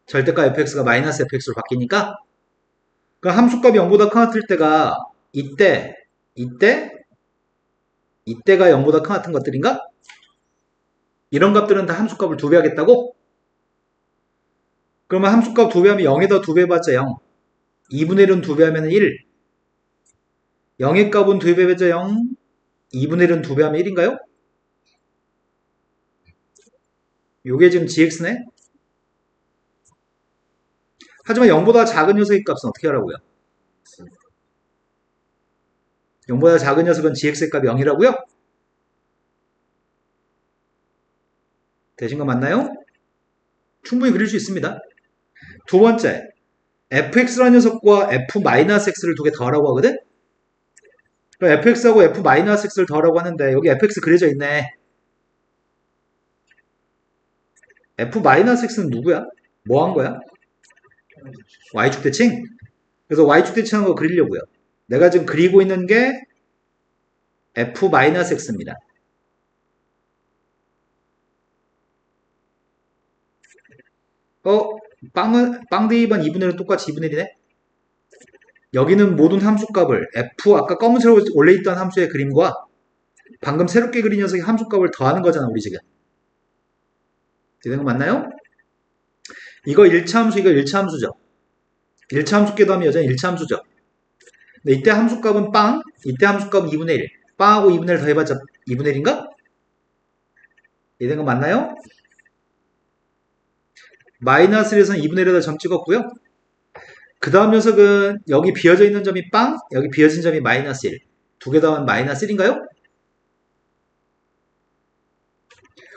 절대값 fx가 마이너스 fx로 바뀌니까 그 함수값이 0보다 같을 때가 이때가 0보다 같은 것들인가? 이런 값들은 다 함수값을 2배 하겠다고? 그러면 함수값 2배 하면 0에다 2배 해봤자 0. 2분의 1은 2배 하면 1. 0의 값은 2배 해봤자 0. 2분의 1은 2배 하면 1인가요? 요게 지금 gx네? 하지만 0보다 작은 녀석의 값은 어떻게 하라고요? 0보다 작은 녀석은 gx의 값이 0이라고요? 되신 거 맞나요? 충분히 그릴 수 있습니다. 두 번째, fx라는 녀석과 f-x를 두 개 더하라고 하거든? 그럼 fx하고 f-x를 더하라고 하는데 여기 fx 그려져 있네. f-x는 누구야? 뭐 한 거야? y축 대칭? 그래서 y축 대칭한 거 그리려고요. 내가 지금 그리고 있는 게 f-x입니다. 빵 대입한 2분의 1은 똑같이 2분의 1이네? 여기는 모든 함수값을 아까 검은색으로 원래 있던 함수의 그림과 방금 새롭게 그린 녀석의 함수값을 더하는 거잖아, 우리 지금. 되는 거 맞나요? 이거 1차 함수, 이거 1차 함수죠. 1차 함수께 더하면 여전히 1차 함수죠. 근데 이때 함수값은 빵, 이때 함수값은 2분의 1. 빵하고 2분의 1 더해봤자 2분의 1인가? 이해된 거 맞나요? 마이너스 1에서는 2분의 1에다 점 찍었고요. 그 다음 녀석은 여기 비어져 있는 점이 빵, 여기 비어진 점이 마이너스 1. 두 개 더하면 마이너스 1인가요?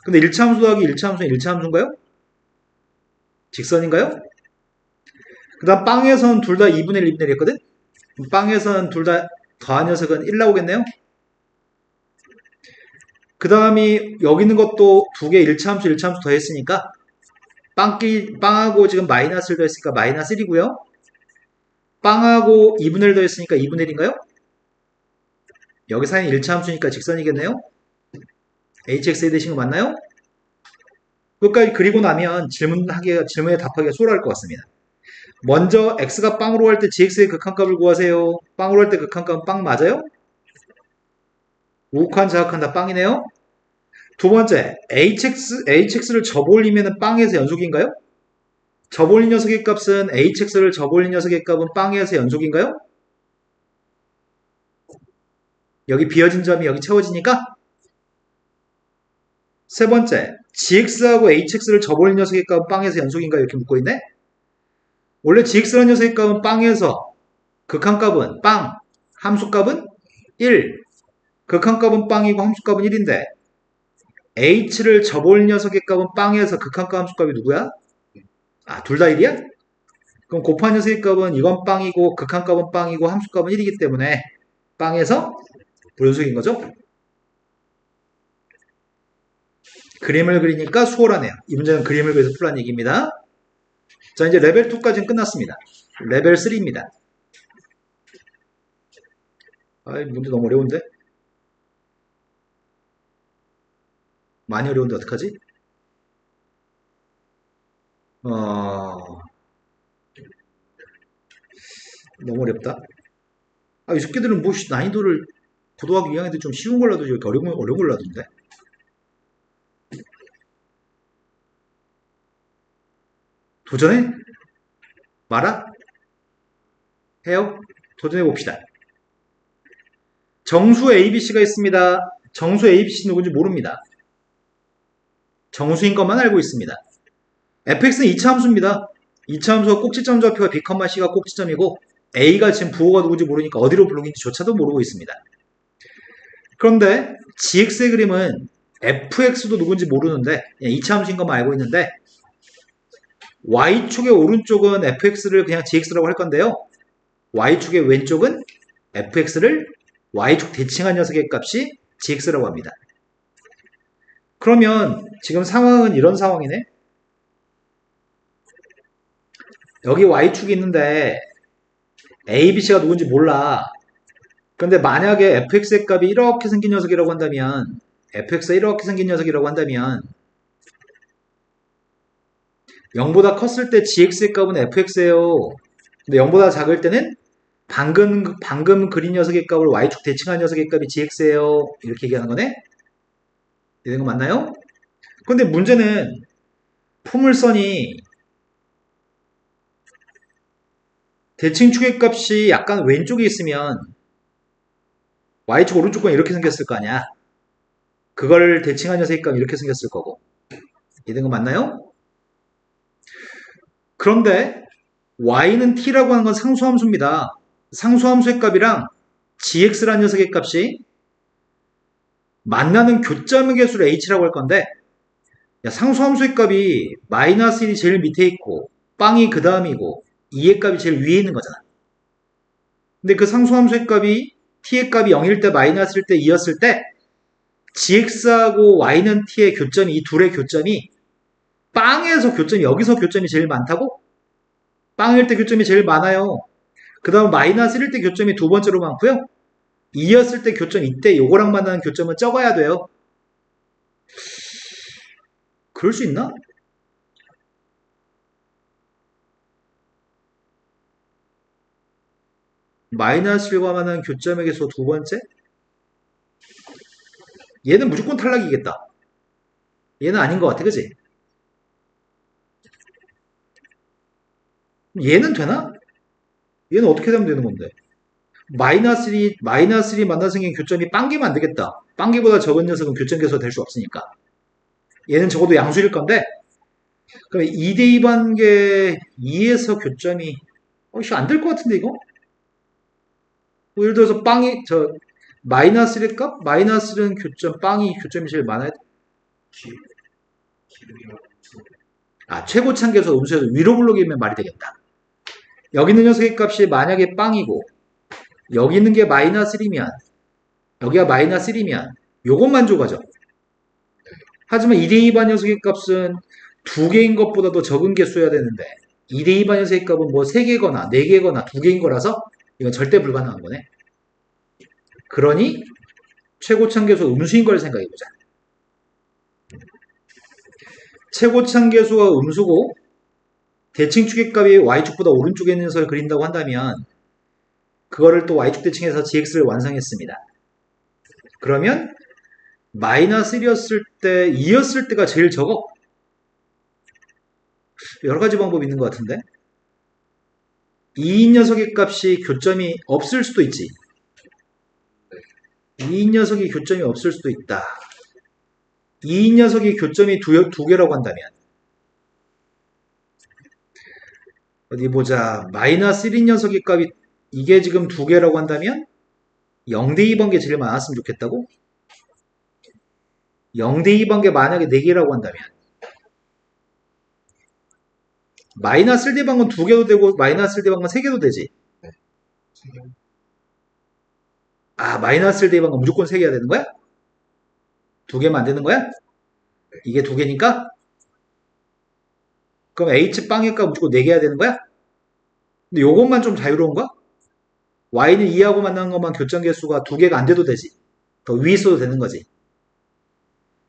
근데 1차 함수 더하기 1차 함수는 1차 함수인가요? 직선인가요? 그 다음 빵에서는 둘 다 2분의 1, 2분의 1 했거든? 빵에서는 둘 다 더한 녀석은 1 나오겠네요? 그 다음이 여기 있는 것도 두 개 1차 함수, 1차 함수 더했으니까 빵하고 지금 마이너스를 더했으니까 마이너스 1이고요. 빵하고 2분의 1 더했으니까 2분의 1인가요? 여기 사인 1차 함수니까 직선이겠네요? hx에 되신 거 맞나요? 끝까지 그리고 나면 질문에 답하기가 수월할 것 같습니다. 먼저 x가 빵으로 할 때 gx의 극한값을 구하세요. 빵으로 할 때 극한값은 빵 맞아요? 우극한 자극한 다 빵이네요. 두 번째, hx를 접올리면 빵에서 연속인가요? 접올린 녀석의 값은 hx를 접올린 녀석의 값은 빵에서 연속인가요? 여기 비어진 점이 여기 채워지니까. 세 번째, gx하고 hx를 접올린 녀석의 값은 빵에서 연속인가요? 이렇게 묻고 있네. 원래 gx라는 녀석의 값은 빵에서 극한값은 빵, 함수값은 1. 극한값은 빵이고 함수값은 1인데 h를 접올 녀석의 값은 빵에서 극한값 함수값이 누구야? 아, 둘 다 1이야? 그럼 곱한 녀석의 값은 이건 빵이고 극한값은 빵이고 함수값은 1이기 때문에 빵에서 불연속인 거죠? 그림을 그리니까 수월하네요. 이 문제는 그림을 그려서 풀란 얘기입니다. 자, 이제 레벨 2까지는 끝났습니다. 레벨 3입니다. 아, 문제 너무 어려운데? 많이 어려운데 어떡하지? 너무 어렵다. 아, 이 새끼들은 뭐 난이도를 고등학교 2학년 때 좀 쉬운 걸로 놔두지 이렇게 어려운 걸로 놔둔데? 도전해? 말아? 해요? 도전해 봅시다. 정수 ABC가 있습니다. 정수 ABC 누군지 모릅니다. 정수인 것만 알고 있습니다. fx는 2차 함수입니다. 2차 함수가 꼭지점 좌표가 b, c가 꼭지점이고 a가 지금 부호가 누군지 모르니까 어디로 부르는지조차도 모르고 있습니다. 그런데 gx의 그림은 fx도 누군지 모르는데 2차 함수인 것만 알고 있는데 y축의 오른쪽은 fx를 그냥 gx라고 할 건데요. y축의 왼쪽은 fx를 y축 대칭한 녀석의 값이 gx라고 합니다. 그러면 지금 상황은 이런 상황이네. 여기 y축이 있는데 ABC가 누군지 몰라. 근데 만약에 fx의 값이 이렇게 생긴 녀석이라고 한다면 fx가 이렇게 생긴 녀석이라고 한다면 0보다 컸을 때 gx의 값은 fx예요. 근데 0보다 작을 때는 방금 그린 녀석의 값을 y축 대칭한 녀석의 값이 gx예요. 이렇게 얘기하는 거네. 이런 거 맞나요? 근데 문제는 포물선이 대칭축의 값이 약간 왼쪽에 있으면 y축 오른쪽 건 이렇게 생겼을 거 아니야. 그걸 대칭한 녀석의 값이 이렇게 생겼을 거고. 이런 거 맞나요? 그런데 y는 t라고 하는 건 상수함수입니다. 상수함수의 값이랑 gx라는 녀석의 값이 만나는 교점의 개수를 h라고 할 건데 상수함수의 값이 마이너스 1이 제일 밑에 있고 빵이 그 다음이고 2의 값이 제일 위에 있는 거잖아. 근데 그 상수함수의 값이 t의 값이 0일 때 마이너스일 때 2였을 때 gx하고 y는 t의 교점이 이 둘의 교점이 빵에서 교점이 여기서 교점이 제일 많다고? 빵일 때 교점이 제일 많아요. 그 다음 마이너스 1일 때 교점이 두 번째로 많고요. 2였을 때 교점 이때 요거랑 만나는 교점은 적어야 돼요. 그럴 수 있나? 마이너스 1과 만나는 교점의 개수 두 번째? 얘는 무조건 탈락이겠다. 얘는 아닌 것 같아, 그지? 얘는 되나? 얘는 어떻게 되면 되는 건데? 마이너스 1이 만나 생긴 교점이 빵개면 안 되겠다. 빵개보다 적은 녀석은 교점 개수가 될 수 없으니까. 얘는 적어도 양수일 건데, 그럼 2대2 관계 2에서 교점이, 안 될 것 같은데, 이거? 뭐 예를 들어서 마이너스 1의 값? 마이너스 1은 빵이 교점이 제일 많아야 돼. 최고 참계수 음수에서 위로 블록이면 말이 되겠다. 여기 있는 녀석의 값이 만약에 빵이고, 여기 있는 게 마이너스 1이면, 여기가 마이너스 1이면, 요것만 줘가죠. 하지만 2대2 반 녀석의 값은 두 개인 것보다도 적은 개수여야 되는데, 2대2 반 녀석의 값은 뭐 3개거나 4개거나 2개인 거라서, 이건 절대 불가능한 거네. 그러니, 최고참계수 음수인 걸 생각해보자. 최고참계수가 음수고, 대칭축의 값이 y축보다 오른쪽에 있는 녀석을 그린다고 한다면 그거를 또 y축 대칭해서 gx를 완성했습니다. 그러면 마이너스 1이었을 때 2였을 때가 제일 적어. 여러 가지 방법이 있는 것 같은데 2인 녀석의 값이 교점이 없을 수도 있지. 2인 녀석이 교점이 없을 수도 있다. 2인 녀석이 교점이 두 개라고 한다면 어디 보자. 마이너스 1인 녀석의 값이 이게 지금 두 개라고 한다면 0대 2번계 제일 많았으면 좋겠다고? 0대 2번계 만약에 4개라고 한다면 마이너스 1대 방은 2개도 되고 마이너스 1대 방은 3개도 되지. 지금 아, 마이너스 1대 방은 무조건 3개가 되는 거야? 2개만 안 되는 거야? 이게 2개니까? 그럼 h 빵의 값 무조건 4개야 되는 거야? 근데 요것만 좀 자유로운가? y는 2하고 만나는 것만 교점 개수가 2개가 안 돼도 되지. 더 위에 있어도 되는 거지.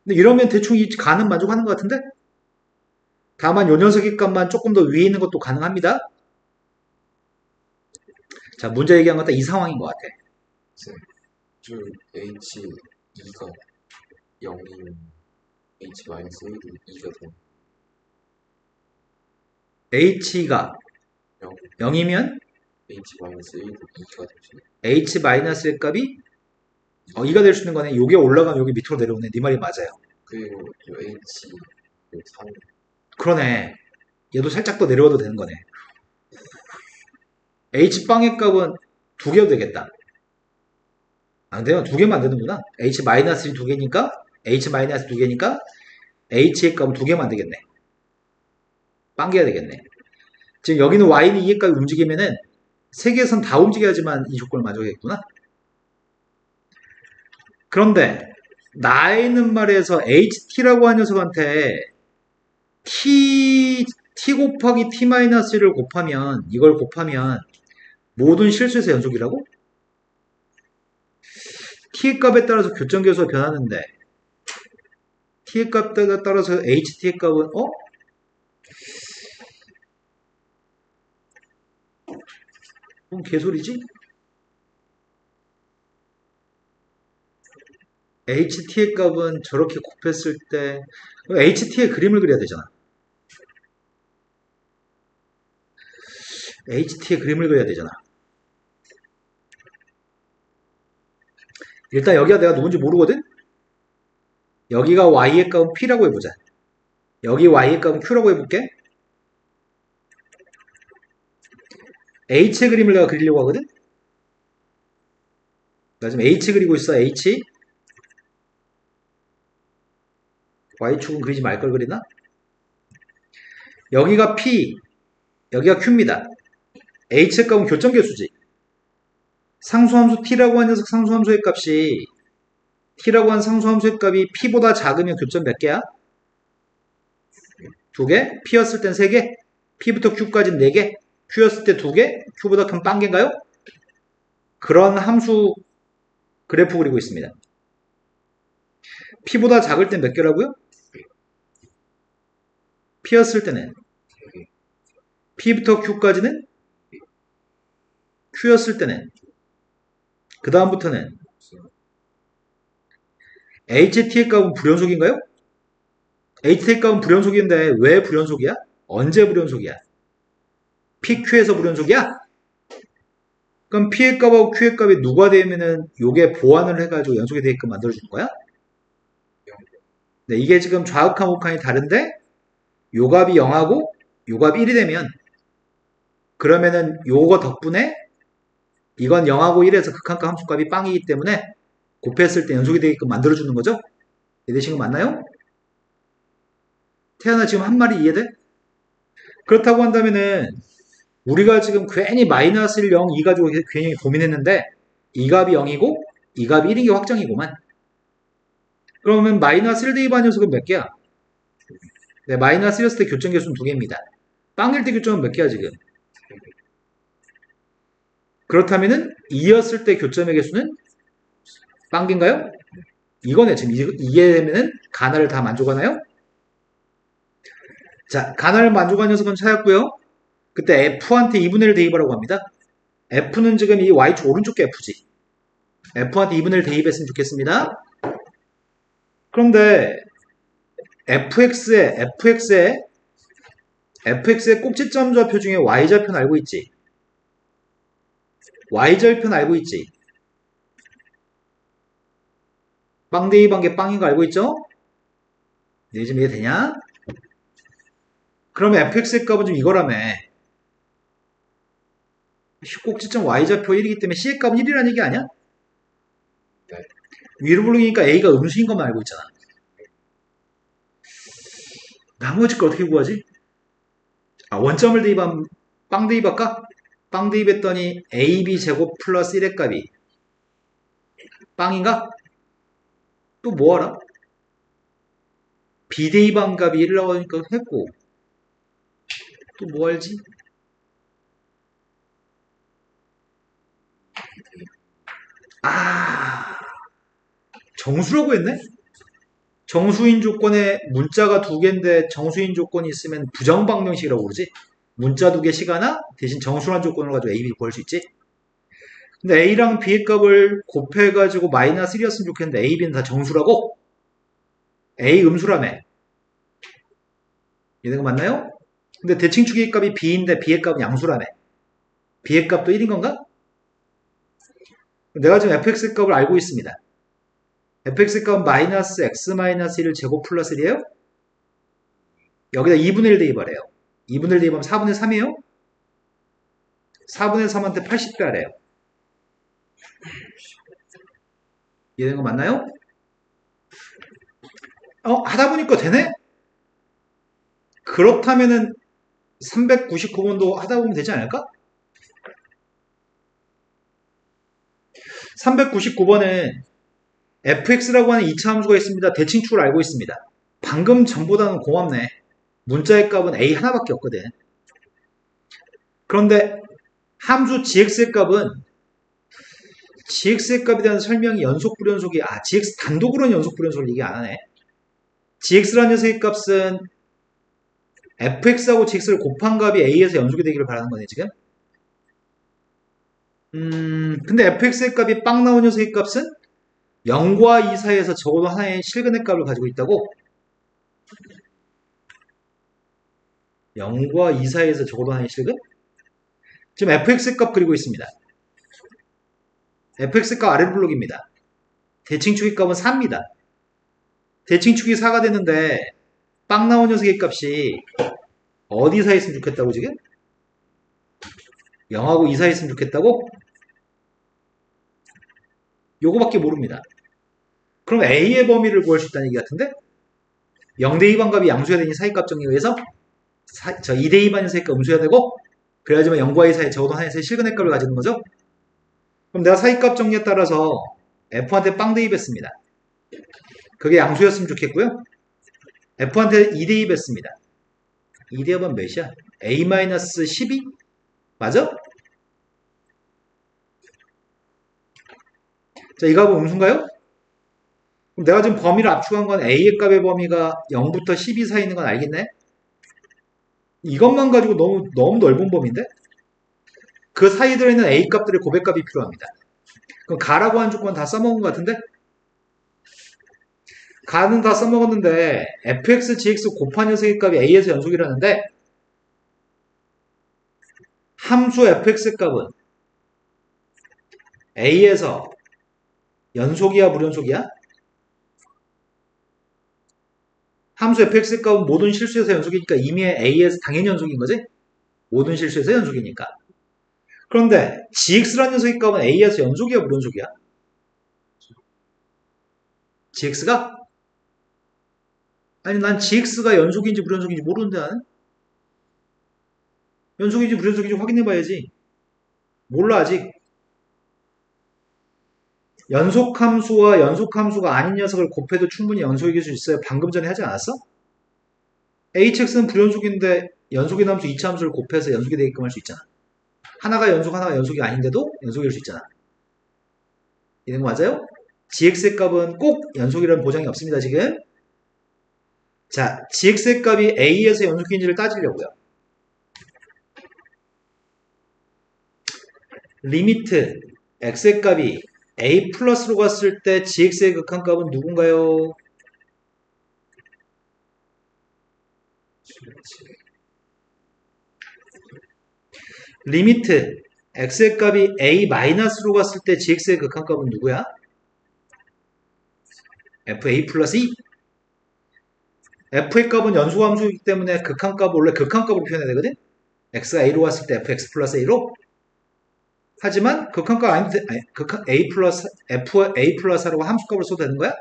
근데 이러면 대충 이 가는 만족하는 것 같은데? 다만 요 녀석의 값만 조금 더 위에 있는 것도 가능합니다. 자, 문제 얘기한 것 다 이 상황인 것 같아. 줄 H2가 0이면 H-1도 2가 되는 h가 0, 0이면 H-1도 2가 되지. h-의 값이 2가 될 수 있는 거네. 요게 올라가면 여기 밑으로 내려오네. 네 말이 맞아요. 그리고 또 H-3 그러네. 얘도 살짝 더 내려와도 되는 거네. h빵의 값은 2개도 되겠다. 안 돼요. 2개만 안 되는구나. h-이 2개니까 h-2개니까 h의 값은 2개만 되겠네. 빵개야 되겠네. 지금 여기는 y는 2개까지 움직이면은 3개선 다 움직여야지만 이 조건을 만족하겠구나. 그런데 나 있는 말에서 ht라고 한 녀석한테 t 곱하기 t-를 곱하면 이걸 곱하면 모든 실수에서 연속이라고? t의 값에 따라서 교점 계수가 변하는데 t의 값에 따라서 ht의 값은 뭔 개소리지? ht의 값은 저렇게 곱했을 때 ht의 그림을 그려야 되잖아. ht의 그림을 그려야 되잖아. 일단 여기가 내가 누군지 모르거든? 여기가 y의 값은 p라고 해보자. 여기 y의 값은 q라고 해볼게. h의 그림을 내가 그리려고 하거든? 나 지금 h 그리고 있어. h y축은 그리지 말 걸 그리나? 여기가 p, 여기가 q입니다. h의 값은 교점계수지. 상수함수 t라고 하는 녀석 상수함수의 값이 t라고 하는 상수함수의 값이 p보다 작으면 교점 몇 개야? 2개? p였을 땐 3개? p부터 q까지는 4개? q였을 때 2개? q보다 큰 빵개인가요? 그런 함수 그래프 그리고 있습니다. p보다 작을 땐 몇 개라고요? p였을 때는 p부터 q까지는 q였을 때는 그 다음부터는 ht의 값은 불연속인가요? ht의 값은 불연속인데 왜 불연속이야? 언제 불연속이야? pq에서 불연속이야? 그럼 p의 값하고 q의 값이 누가 되면은 요게 보완을 해가지고 연속이 되게끔 만들어주는 거야? 네, 이게 지금 좌극한 우극한이 다른데 요 값이 0하고 요 값이 1이 되면 그러면은 요거 덕분에 이건 0하고 1에서 극한값 함수값이 빵이기 때문에 곱했을 때 연속이 되게끔 만들어주는 거죠? 이해되신 거 맞나요? 태연아 지금 한 말이 이해돼? 그렇다고 한다면은 우리가 지금 괜히 마이너스 1, 0, 2 가지고 괜히 고민했는데 이 값이 0이고 이 값이 1인 게 확정이구만. 그러면 마이너스 1 대입한 녀석은 몇 개야? 네, 마이너스 1이었을 때 교점 개수는 2개입니다. 빵일 때 교점은 몇 개야 지금? 그렇다면은 2였을 때 교점의 개수는 빵개인가요? 이거네. 지금 이게 되면은 가나를 다 만족하나요? 자, 가나를 만족한 녀석은 찾았고요. 그때 F한테 2분의 1 대입하라고 합니다. F는 지금 이 Y축 오른쪽 게 F지. F한테 2분의 1 대입했으면 좋겠습니다. 그런데 FX의 꼭지점 좌표 중에 Y좌표는 알고 있지? Y절편 알고 있지? 빵 대입한 게 빵인 거 알고 있죠? 네, 지금 이해되냐? 그러면 fx의 값은 좀 이거라며. 꼭지점 y좌표 1이기 때문에 c의 값은 1이라는 얘기 아니야? 위로 불르니까 A가 음수인 것만 알고 있잖아. 나머지 걸 어떻게 구하지? 원점을 대입하면 빵 대입할까? 빵 대입했더니 AB 제곱 플러스 1의 값이 빵인가? 또 뭐하라? B 대입한 값이 1 나오니까 했고 또 뭐 알지? 정수라고 했네? 정수인 조건에 문자가 두 개인데 정수인 조건이 있으면 부정방정식이라고 그러지? 문자 두 개 시가나 대신 정수란 조건을 가지고 A, B 구할 수 있지? 근데 A랑 B의 값을 곱해가지고 마이너스 1이었으면 좋겠는데 A, B는 다 정수라고? A 음수라며. 이해가 맞나요? 근데 대칭축의 값이 B인데 B의 값은 양수라며. B의 값도 1인 건가? 내가 지금 fx 값을 알고 있습니다. fx 값은 마이너스 x 마이너스 1을 제곱 플러스 1이에요? 여기다 2분의 1 대입하래요. 2분의 1 대입하면 4분의 3이에요? 4분의 3한테 80배 하래요. 이해된 거 맞나요? 하다 보니까 되네? 그렇다면은 399번도 하다 보면 되지 않을까? 399번은 fx라고 하는 2차 함수가 있습니다. 대칭축을 알고 있습니다. 방금 전보다는 고맙네. 문자의 값은 a 하나밖에 없거든. 그런데 함수 gx의 값은 gx의 값에 대한 설명이 연속 불연속이 gx 단독으로는 연속 불연속을 얘기 안 하네. gx라는 녀석의 값은 fx하고 gx를 곱한 값이 a에서 연속이 되기를 바라는 거네 지금. 근데 fx의 값이 빵 나온 녀석의 값은 0과 2 사이에서 적어도 하나의 실근의 값을 가지고 있다고? 0과 2 사이에서 적어도 하나의 실근? 지금 fx 값 그리고 있습니다. fx 값 아래 블록입니다. 대칭축의 값은 4입니다. 대칭축이 4가 되는데 빵 나온 녀석의 값이 어디 사이에 있으면 좋겠다고 지금? 0하고 2 사이에 있으면 좋겠다고? 요거밖에 모릅니다. 그럼 A의 범위를 구할 수 있다는 얘기 같은데? 0대 2반 값이 양수해야 되니 사이값 정리에 의해서 2대 2반인 사이값 음수해야 되고 그래야지만 0과 2 사이에 적어도 하나의 실근의 값을 가지는 거죠? 그럼 내가 사이값 정리에 따라서 F한테 빵 대입했습니다. 그게 양수였으면 좋겠고요. F한테 2 대입했습니다. 2 대입은 몇이야? A-12? 맞아? 자, 이 값은 음수인가요? 그럼 내가 지금 범위를 압축한 건 A의 값의 범위가 0부터 12 사이 있는 건 알겠네? 이것만 가지고 너무 넓은 범위인데? 그 사이에 들어있는 A 값들의 고백값이 필요합니다. 그럼 가라고 하는 조건 다 써먹은 것 같은데? 가는 다 써먹었는데 fx, gx 곱한 녀석의 값이 a에서 연속이라는데 함수 fx 값은 a에서 연속이야 무연속이야? 함수 fx 값은 모든 실수에서 연속이니까 이미 a에서 당연히 연속인 거지? 모든 실수에서 연속이니까. 그런데 gx라는 녀석의 값은 a에서 연속이야 무연속이야? gx가? 아니 난 gx가 연속인지 불연속인지 모르는데 나는? 연속인지 불연속인지 확인해봐야지. 몰라 아직. 연속함수와 연속함수가 아닌 녀석을 곱해도 충분히 연속일 수 있어요. 방금 전에 하지 않았어? hx는 불연속인데 연속인 함수 2차 함수를 곱해서 연속이 되게끔 할 수 있잖아. 하나가 연속 하나가 연속이 아닌데도 연속일 수 있잖아. 이런 거 맞아요? gx의 값은 꼭 연속이라는 보장이 없습니다. 지금. 자, gx의 값이 a에서 연속인지를 따지려고요. 리미트 x의 값이 a 플러스로 갔을 때 gx의 극한값은 누군가요? 리미트 x의 값이 a 마이너스로 갔을 때 gx의 극한값은 누구야? fa 플러스 2. f의 값은 연소함수이기 때문에 극한값을 원래 극한값으로 표현해야 되거든? x가 a로 갔을 때 fx 플러스 a로. 하지만 극한값 아닌데, 아니, 극한 a 플러스 f a 플러스 하라고 함수값을 써도 되는 거야?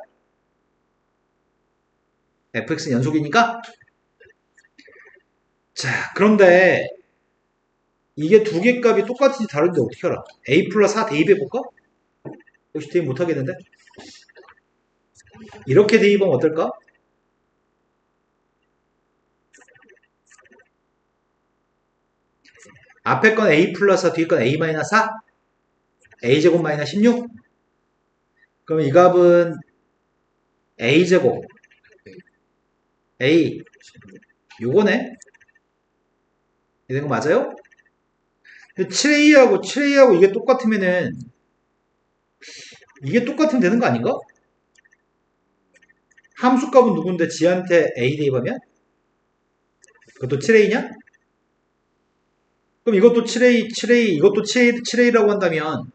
fx는 연속이니까. 자, 그런데 이게 두 개 값이 똑같은지 다른지 어떻게 알아? a 플러스 4 대입해볼까? 역시 대입 못하겠는데? 이렇게 대입하면 어떨까? 앞에 건 a 플러스 4, 뒤에 건 a 마이너스 4? a제곱 마이너스 16? 그럼 이 값은 a제곱 a 요거네? 이런 거 맞아요? 7a하고 이게 똑같으면은 이게 똑같으면 되는 거 아닌가? 함수값은 누군데 지한테 a 대입하면? 그것도 7a냐? 그럼 이것도 7a, 이것도 7a라고 한다면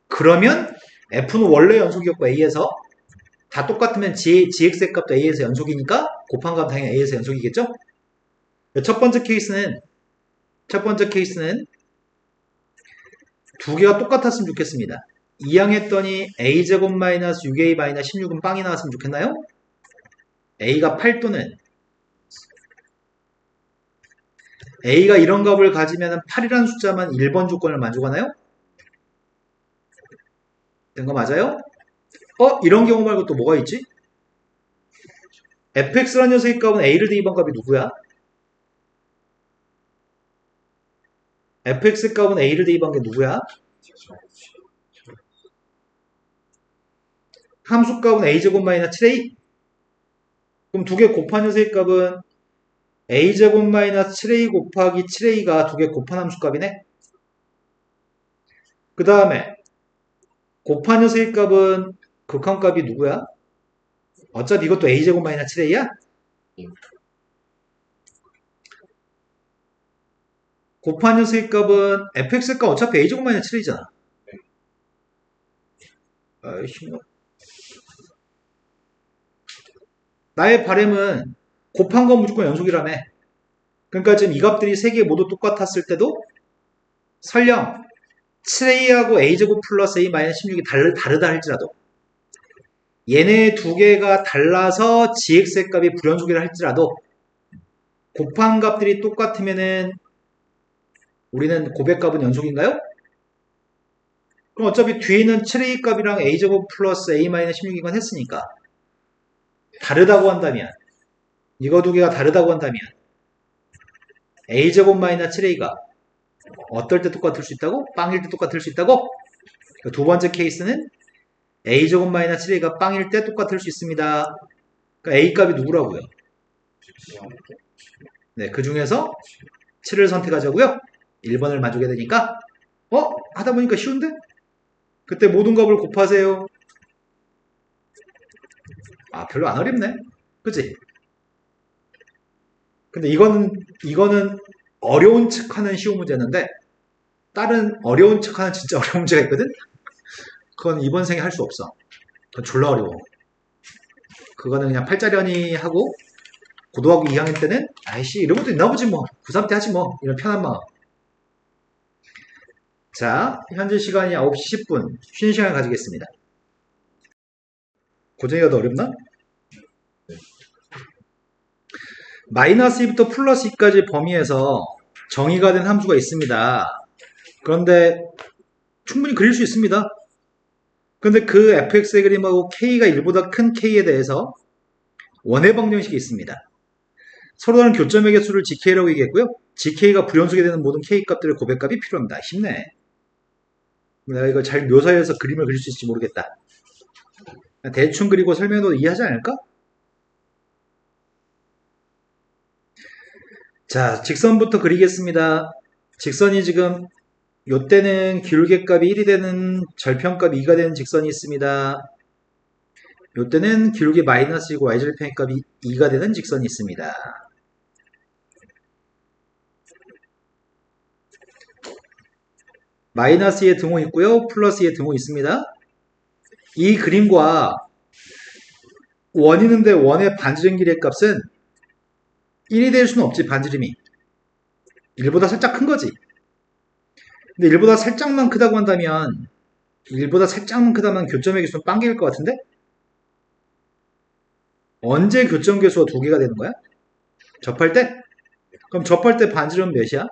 그러면 f는 원래 연속이었고 a에서 다 똑같으면 gx의 값도 a에서 연속이니까 곱한 값 당연히 a에서 연속이겠죠? 첫 번째 케이스는 두 개가 똑같았으면 좋겠습니다. 이항했더니 a제곱 마이너스 6a 마이너스 16은 빵이 나왔으면 좋겠나요? a가 8 또는 a가 이런 값을 가지면 8이라는 숫자만 1번 조건을 만족하나요? 된 거 맞아요? 이런 경우 말고 또 뭐가 있지? fx라는 녀석의 값은 a를 대입한 값이 누구야? fx 값은 a를 대입한 게 누구야? 함수 값은 a제곱 마이너스 7a? 그럼 두 개 곱한 녀석의 값은 a제곱 마이너스 7a 곱하기 7a가 두 개 곱한 함수 값이네? 그 다음에 곱한 녀석의 값은 극한 값이 누구야? 어차피 이것도 a제곱 마이너스 7a야? 곱한 녀석의 값은 fx의 값 어차피 a제곱 마이너스 7a잖아. 아이씨, 나의 바램은 곱한 건 무조건 연속이라며. 그러니까 지금 이 값들이 세 개 모두 똑같았을 때도 설령 7a하고 a제곱 플러스 a 마이너스 16이 다르다 할지라도 얘네 두 개가 달라서 gx의 값이 불연속이라 할지라도 곱한 값들이 똑같으면은 우리는 고백값은 연속인가요? 그럼 어차피 뒤에는 7a 값이랑 a제곱 플러스 a 마이너스 16이건 했으니까 다르다고 한다면 이거 두 개가 다르다고 한다면 a제곱 마이너스 7a가 어떨 때 똑같을 수 있다고? 빵일 때 똑같을 수 있다고? 두 번째 케이스는 a제곱 마이너스 7a가 빵일 때 똑같을 수 있습니다. 그러니까 a 값이 누구라고요? 네, 그 중에서 7을 선택하자고요. 1번을 만족해야 되니까 하다 보니까 쉬운데? 그때 모든 값을 곱하세요. 별로 안 어렵네. 그치? 근데 이거는 어려운 척하는 쉬운 문제였는데 다른 어려운 척하는 진짜 어려운 문제가 있거든? 그건 이번 생에 할 수 없어. 그건 졸라 어려워. 그거는 그냥 팔자련이 하고 고등학교 2학년 때는 아이씨 이런 것도 있나 보지 뭐. 고3 때 하지 뭐. 이런 편한 마음. 자, 현재 시간이 9시 10분. 쉬는 시간 가지겠습니다. 고정이가 더 어렵나? 마이너스 2부터 플러스 2까지 범위에서 정의가 된 함수가 있습니다. 그런데 충분히 그릴 수 있습니다. 그런데 그 fx의 그림하고 k가 1보다 큰 k에 대해서 원의 방정식이 있습니다. 서로 다른 교점의 개수를 gk라고 얘기했고요. gk가 불연속이 되는 모든 k 값들의 고백값이 필요합니다. 쉽네. 내가 이걸 잘 묘사해서 그림을 그릴 수 있을지 모르겠다. 대충 그리고 설명해도 이해하지 않을까? 자, 직선부터 그리겠습니다. 직선이 지금 요때는 기울기값이 1이 되는 절편값이 2가 되는 직선이 있습니다. 요때는 기울기 마이너스이고 y절편값이 2가 되는 직선이 있습니다. 마이너스의 등호 있고요. 플러스의 등호 있습니다. 이 그림과 원이는데 원의 반지름 길이의 값은 1이 될 수는 없지. 반지름이 1보다 살짝 큰 거지. 근데 1보다 살짝만 크다고 한다면 1보다 살짝만 크다면 교점의 개수는 빵개일 것 같은데? 언제 교점 개수가 2개가 되는 거야? 접할 때? 그럼 접할 때 반지름은 몇이야?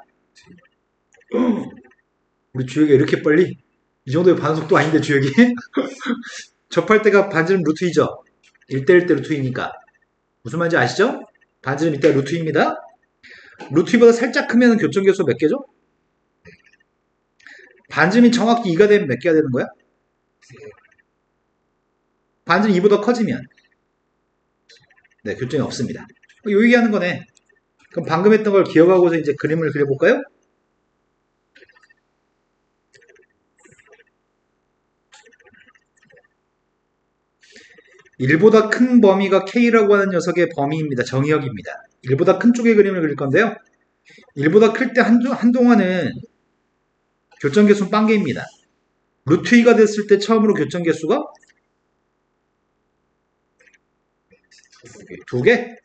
우리 주혁이 이렇게 빨리? 이 정도의 반속도 아닌데 주혁이? 접할 때가 반지름 루트 2죠? 1대1 대 루트 2니까. 무슨 말인지 아시죠? 반지름 이때 루트 2입니다. 루트 2보다 살짝 크면 교점 개수가 몇 개죠? 반지름이 정확히 2가 되면 몇 개가 되는 거야? 반지름 2보다 커지면 네, 교점이 없습니다. 요 얘기하는 거네. 그럼 방금 했던 걸 기억하고서 이제 그림을 그려볼까요? (1보다) 큰 범위가 K라고 하는 녀석의 범위입니다. 정의역입니다. 1보다 큰 쪽의 그림을 그릴 건데요. 1보다 클 때 한동안은 교점 개수는 빵개입니다. 루트 2가 됐을 때 처음으로 교점 개수가 2개?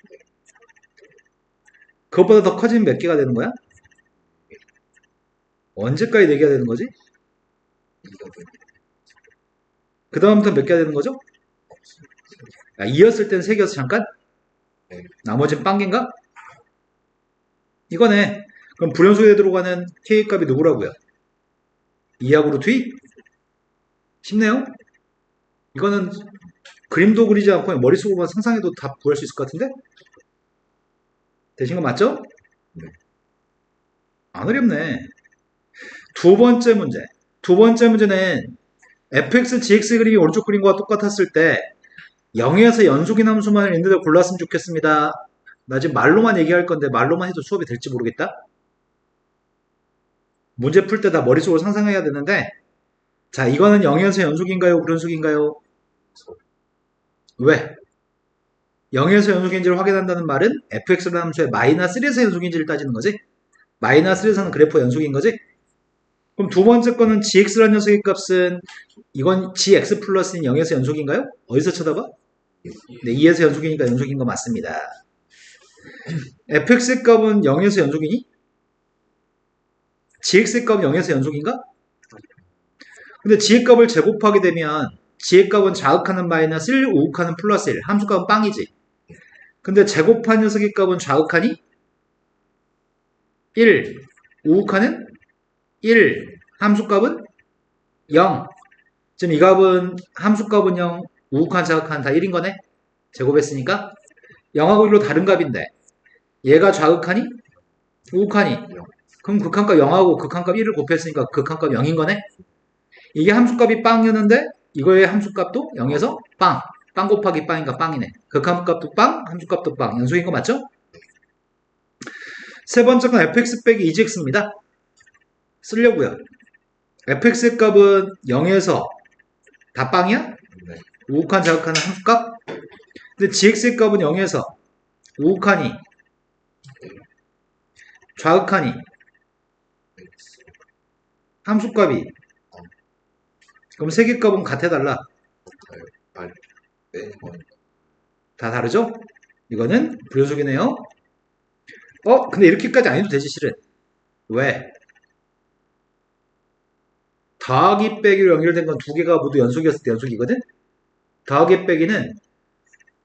그것보다 더 커지면 몇 개가 되는 거야? 언제까지 4개가 되는 거지? 2가 되는 그 다음부터 몇 개가 되는 거죠? 2였을 땐 3개여서 잠깐? 네. 나머지는 빵개인가? 이거네. 그럼 불연속에 들어가는 K 값이 누구라고요? 2하고 루트 2? 쉽네요? 이거는 그림도 그리지 않고 머릿속으로만 상상해도 다 구할 수 있을 것 같은데? 되신 거 맞죠? 네. 안 어렵네. 두 번째 문제. 두 번째 문제는 fx, gx 그림이 오른쪽 그림과 똑같았을 때 0에서 연속인 함수만을 있는 데 골랐으면 좋겠습니다. 나 지금 말로만 얘기할 건데 말로만 해도 수업이 될지 모르겠다. 문제 풀 때 다 머릿속으로 상상해야 되는데 자, 이거는 0에서 연속인가요? 불연속인가요? 왜? 0에서 연속인지를 확인한다는 말은 fx라는 함수의 마이너스 1에서 연속인지를 따지는 거지. 마이너스 1에서는 그래프 연속인 거지. 그럼 두 번째 거는 gx라는 녀석의 값은 이건 gx 플러스인 0에서 연속인가요? 어디서 쳐다봐? 네, 2에서 연속이니까 연속인 거 맞습니다. fx의 값은 0에서 연속이니? gx의 값은 0에서 연속인가? 근데 g의 값을 제곱하게 되면 g의 값은 자극하는 마이너스 1, 우극하는 플러스 1. 함수값은 빵이지. 근데 제곱한 녀석의 값은 좌극하니? 1. 우극하는? 1. 함수값은? 0. 지금 이 값은 함수값은 0, 우극한 자극한 다 1인 거네? 제곱했으니까 0하고 1로 다른 값인데 얘가 좌극하니? 우극하니? 그럼 극한값 0하고 극한값 1을 곱했으니까 극한값 0인 거네? 이게 함수값이 빵이었는데 이거의 함수값도 0에서 빵. 빵 곱하기 빵인가 빵이네. 극한값도 빵, 함수값도 빵. 연속인 거 맞죠? 세 번째 건 fx 빼기 2gx입니다. 쓰려고요. fx의 값은 0에서 다 빵이야? 네. 우극한 자극하는 함수값? 근데 gx의 값은 0에서 우극하니 좌극하니 함수값이 그럼 세 개 값은 같아달라. 네. 다 다르죠? 이거는 불연속이네요. 근데 이렇게까지 안 해도 되지 실은. 왜? 더하기 빼기로 연결된 건 두 개가 모두 연속이었을 때 연속이거든? 더하기 빼기는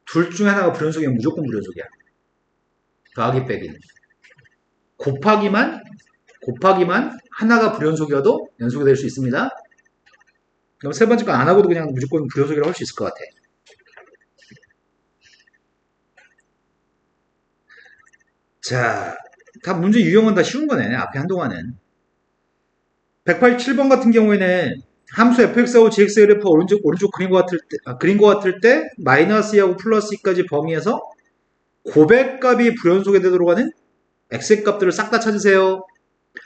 둘 중에 하나가 불연속이면 무조건 불연속이야. 더하기 빼기는. 곱하기만 하나가 불연속이어도 연속이 될 수 있습니다. 그럼 세 번째 거 안 하고도 그냥 무조건 불연속이라고 할 수 있을 것 같아. 자, 다 문제 유형은 다 쉬운 거네. 앞에 한동안은. 187번 같은 경우에는 함수 fx하고 gx의 그래프 오른쪽 그린 것 같을 때 마이너스 2하고 플러스 2까지 범위에서 고백값이 불연속에 되도록 하는 x의 값들을 싹 다 찾으세요.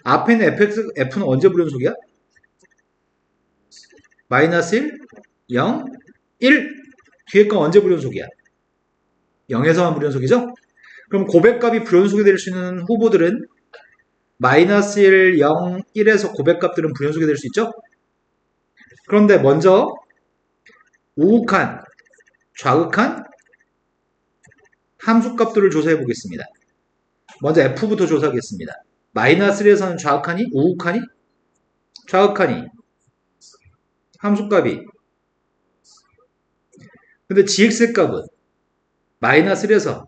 앞에 있는 f는 언제 불연속이야? 마이너스 1, 0, 1. 뒤에 건 언제 불연속이야? 0에서만 불연속이죠? 그럼 고백값이 불연속이 될 수 있는 후보들은 마이너스 1, 0, 1에서 고백값들은 불연속이 될 수 있죠? 그런데 먼저 우극한, 좌극한 함수값들을 조사해 보겠습니다. 먼저 f부터 조사하겠습니다. 마이너스 1에서는 좌극하니? 우극하니? 좌극한이, 함수값이. 근데 gx의 값은 마이너스 1에서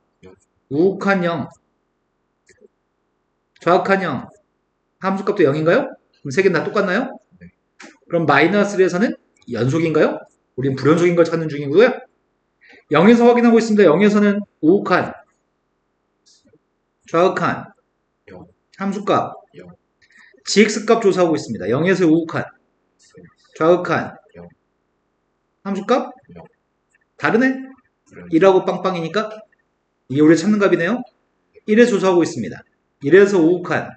우극한 0, 좌극한 0, 함수값도 0인가요? 그럼 세 개는 다 똑같나요? 네. 그럼 마이너스 1에서는 연속인가요? 우린 불연속인 걸 찾는 중이고요. 0에서 확인하고 있습니다. 0에서는 우극한, 좌극한, 영, 함수값, 영, gx값 조사하고 있습니다. 0에서 우극한, 좌극한, 영, 함수값? 영. 다르네? 그럼 1하고 빵빵이니까 이게 우리가 찾는 값이네요. 1에 조사하고 있습니다. 1에서 우극한,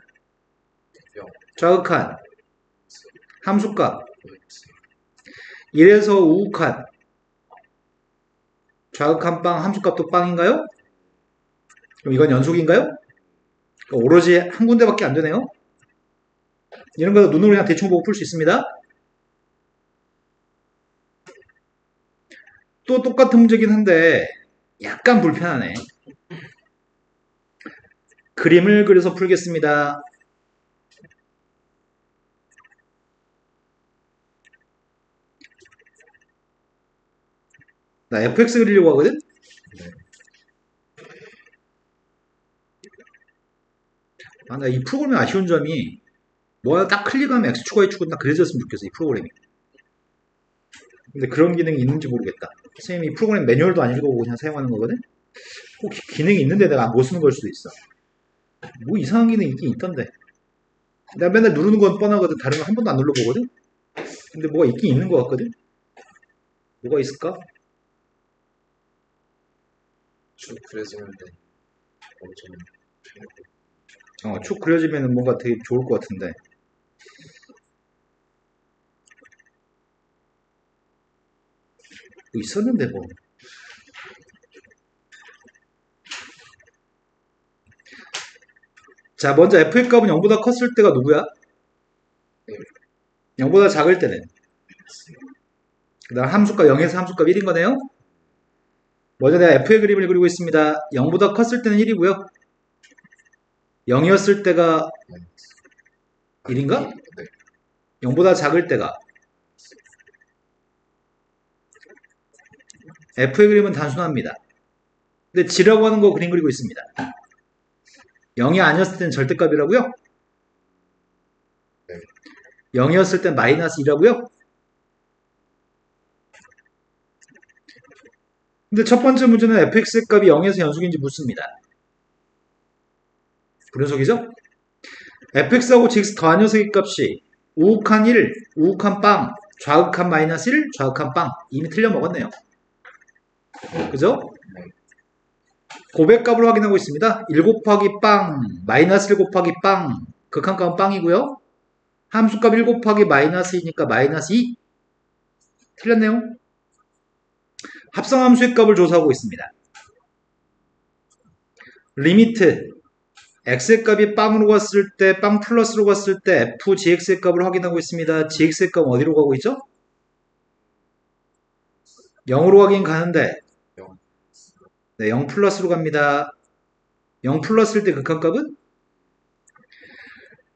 영, 좌극한, 함수값, x, 1에서 우극한, 좌극한 빵, 함수값도 빵인가요? 그럼 이건 연속인가요? 그러니까 오로지 한 군데밖에 안 되네요. 이런 거 눈으로 그냥 대충 보고 풀 수 있습니다. 또 똑같은 문제긴 한데 약간 불편하네. 그림을 그려서 풀겠습니다. 나 fx 그리려고 하거든? 네. 아, 나 이 프로그램이 아쉬운 점이 뭐 하나 딱 클릭하면 x축과 y축은 다 그려졌으면 좋겠어, 이 프로그램이. 근데 그런 기능이 있는지 모르겠다. 선생님이 이 프로그램 매뉴얼도 안 읽어보고 그냥 사용하는 거거든? 꼭 기능이 있는데 내가 못 쓰는 걸 수도 있어. 뭐 이상한 기능이 있긴 있던데. 내가 맨날 누르는 건 뻔하거든. 다른 거 한 번도 안 눌러보거든? 근데 뭐가 있긴 있는 것 같거든? 뭐가 있을까? 쭉 그려지면 돼. 엄청 쭉 그려지면 뭔가 되게 좋을 것 같은데. 뭐 있었는데 뭐. 자, 먼저 f의 값은 0보다 컸을 때가 누구야? 0보다 작을 때는. 그 다음 함수값 0에서 함수값 1인 거네요? 먼저 내가 f의 그림을 그리고 있습니다. 0보다 컸을 때는 1이고요. 0이었을 때가 1인가? 네. 0보다 작을 때가. f의 그림은 단순합니다. 근데 g라고 하는 거 그림 그리고 있습니다. 0이 아니었을 때는 절대값이라고요? 네. 0이었을 땐 마이너스 2라고요? 근데 첫 번째 문제는 fx의 값이 0에서 연속인지 묻습니다. 불연속이죠? fx하고 gx 더한 녀석의 값이 우극한 1, 우극한 빵, 좌극한 마이너스 1, 좌극한 빵. 이미 틀려 먹었네요. 그죠? 고백값을 확인하고 있습니다. 1 곱하기 빵, 마이너스 1 곱하기 빵, 극한값은 빵이고요. 함수값 1 곱하기 마이너스 2니까 마이너스 2. 틀렸네요. 합성함수의 값을 조사하고 있습니다. 리미트 x의 값이 빵으로 갔을 때, 빵 플러스로 갔을 때 f gx의 값을 확인하고 있습니다. gx의 값은 어디로 가고 있죠? 0으로 가긴 가는데 네, 0 플러스로 갑니다. 0 플러스일 때 극한값은?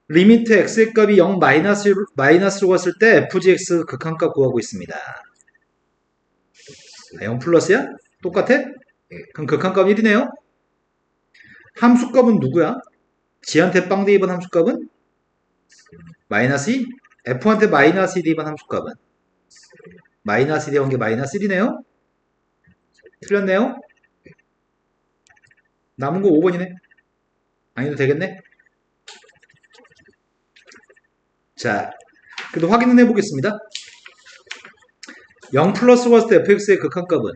리미트 x의 값이 0 마이너스로 갔을 때 fgx 극한값 구하고 있습니다. 0 플러스야? 똑같아? 그럼 극한값 1이네요. 함수값은 누구야? g한테 빵 대입한 함수값은? 마이너스 2? f한테 마이너스 2 대입한 함수값은? 마이너스 2 대입한 게 마이너스 1이네요. 틀렸네요. 남은 거 5번이네. 아니도 되겠네. 자, 그래도 확인은 해보겠습니다. 0 플러스로 갔을 때 fx의 극한값은?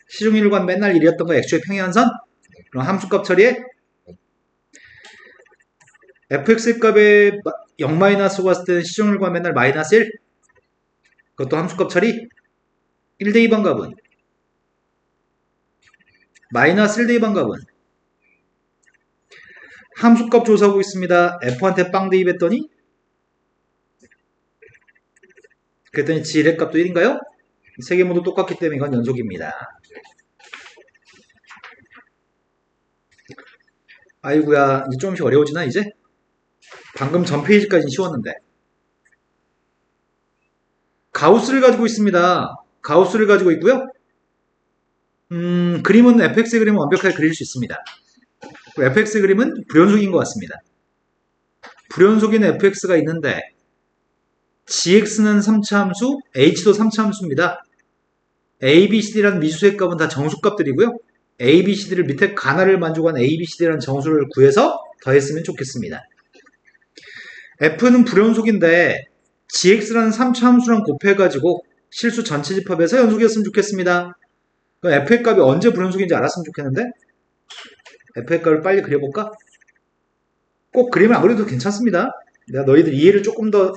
시중일관 맨날 1이었던 거 x의 평행한선? 그럼 함수값 처리해? fx의 값에 0 마이너스로 갔을 때는 시중일관 맨날 마이너스 1? 그것도 함수값 처리? 1 대입한 값은? 마이너스 1 대입한 값은? 함수값 조사하고 있습니다. f한테 빵 대입했더니? 그랬더니 g의 값도 1인가요? 세 개 모두 똑같기 때문에 이건 연속입니다. 아이고야, 이제 조금씩 어려워지나 이제? 방금 전 페이지까지는 쉬웠는데. 가우스를 가지고 있습니다. 가우스를 가지고 있고요. 그림은 fx의 그림은 완벽하게 그릴 수 있습니다. fx 그림은 불연속인 것 같습니다. 불연속인 fx가 있는데 gx는 3차 함수, h도 3차 함수입니다. a, b, c, d라는 미수의 값은 다 정수값들이고요. a, b, c, d를 밑에 가나를 만족한 a, b, c, d라는 정수를 구해서 더했으면 좋겠습니다. f는 불연속인데 gx라는 3차 함수랑 곱해가지고 실수 전체 집합에서 연속이었으면 좋겠습니다. 그럼 f의 값이 언제 불연속인지 알았으면 좋겠는데 f의 값을 빨리 그려볼까? 꼭 그림을 안 그려도 괜찮습니다. 내가 너희들 이해를 조금 더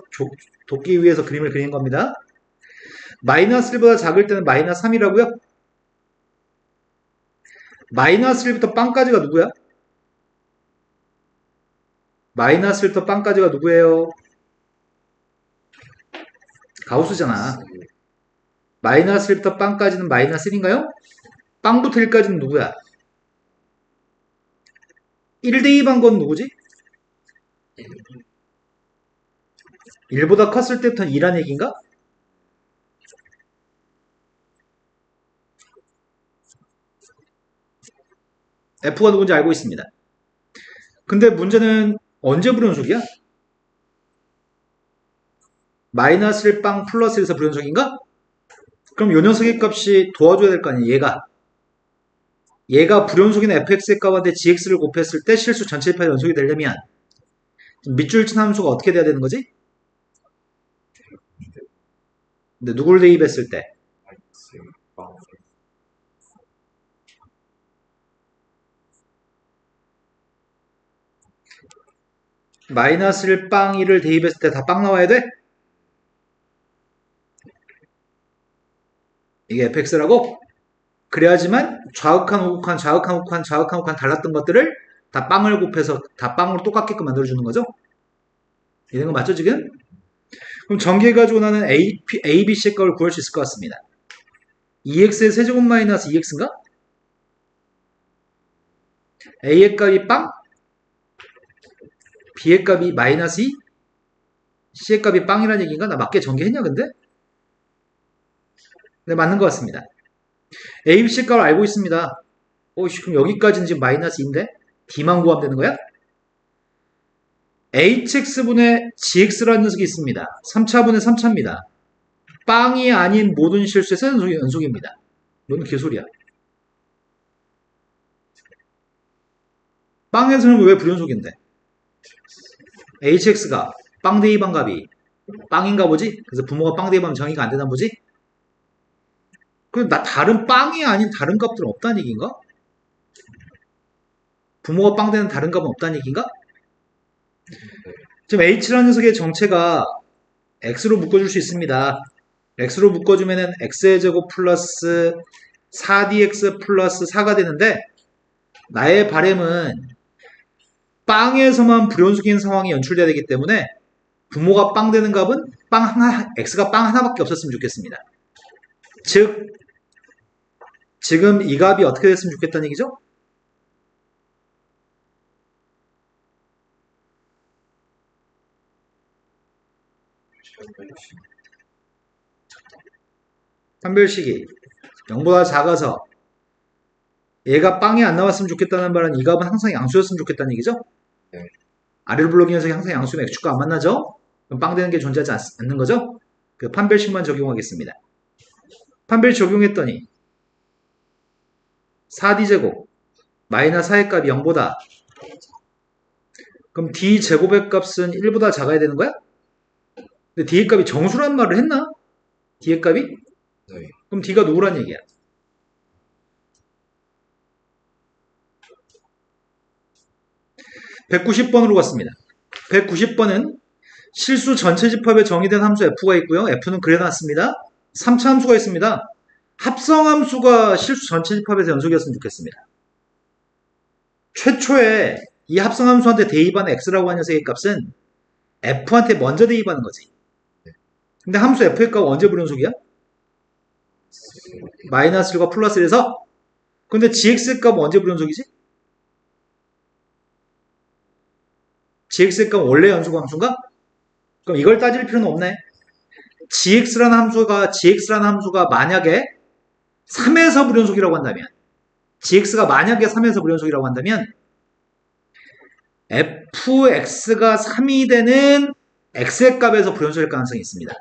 돕기 위해서 그림을 그린 겁니다. 마이너스 1보다 작을 때는 마이너스 3이라고요? 마이너스 1부터 빵까지가 누구야? 마이너스 1부터 빵까지가 누구예요? 가우스잖아. 마이너스 1부터 빵까지는 마이너스 1인가요? 빵부터 1까지는 누구야? 1 대입한 건 누구지? 1보다 컸을 때부터는 2란 얘기인가? F가 누군지 알고 있습니다. 근데 문제는 언제 불연속이야? 마이너스 1 빵 플러스 1에서 불연속인가? 그럼 요 녀석의 값이 도와줘야 될 거 아니야, 얘가 불연속인 fx의 값한테 gx를 곱했을 때 실수 전체 집합이 연속이 되려면 밑줄 친 함수가 어떻게 돼야 되는 거지? 근데 누구를 대입했을 때? 마이너스 1 빵 1을 대입했을 때 다 빵 나와야 돼? 이게 fx라고? 그래야지만 좌극한, 우극한, 좌극한, 우극한, 좌극한, 우극한 달랐던 것들을 다 빵을 곱해서 다 빵으로 똑같게끔 만들어주는 거죠? 이런 거 맞죠, 지금? 그럼 전개 가지고 나는 A, B, C의 값을 구할 수 있을 것 같습니다. 2x의 세제곱 마이너스 2x인가? A의 값이 빵? B의 값이 마이너스 2? C의 값이 빵이라는 얘기인가? 나 맞게 전개했냐, 근데? 네, 맞는 것 같습니다. A, B, C 값을 알고 있습니다. 그럼 여기까지는 지금 마이너스 2인데? D만 구하면 되는 거야? hx분의 gx라는 녀석이 있습니다. 3차분의 3차입니다. 빵이 아닌 모든 실수에서 연속입니다. 뭔 개소리야. 빵에서는 왜 불연속인데? hx가 빵 대입한 값이 빵인가 보지? 그래서 부모가 빵 대입하면 정의가 안 되나 보지? 그럼 나 다른 빵이 아닌 다른 값들은 없다는 얘기인가? 부모가 빵 되는 다른 값은 없다는 얘기인가? 지금 h라는 녀석의 정체가 x로 묶어줄 수 있습니다. x로 묶어주면은 x의 제곱 플러스 4dx 플러스 4가 되는데 나의 바램은 빵에서만 불연속인 상황이 연출돼야 되기 때문에 부모가 빵 되는 값은 x가 빵 하나밖에 없었으면 좋겠습니다. 즉 지금 이 값이 어떻게 됐으면 좋겠다는 얘기죠? 판별식이 0보다 작아서 얘가 빵이 안 나왔으면 좋겠다는 말은 이 값은 항상 양수였으면 좋겠다는 얘기죠? 네. 아래로 블록이 녀석이 항상 양수면 x축과 안 만나죠? 그럼 빵 되는 게 존재하지 않는 거죠? 그 판별식만 적용하겠습니다. 판별 적용했더니 4d제곱 마이너스 4의 값이 0보다 그럼 d제곱의 값은 1보다 작아야 되는 거야? 근데 d의 값이 정수란 말을 했나? d의 값이? 네. 그럼 d가 누구란 얘기야? (190번으로) 갔습니다. 190번은 실수 전체 집합에 정의된 함수 f가 있고요. f는 그려놨습니다. 3차 함수가 있습니다. 합성함수가 실수 전체 집합에서 연속이었으면 좋겠습니다. 최초에 이 합성함수한테 대입하는 x라고 하는 녀석의 값은 f한테 먼저 대입하는 거지. 근데 함수 f의 값은 언제 불연속이야? 마이너스 1과 플러스 1에서? 근데 gx의 값은 언제 불연속이지? gx의 값은 원래 연속 함수인가? 그럼 이걸 따질 필요는 없네. gx라는 함수가 만약에 3에서 불연속이라고 한다면, gx가 만약에 3에서 불연속이라고 한다면 fx가 3이 되는 x의 값에서 불연속일 가능성이 있습니다.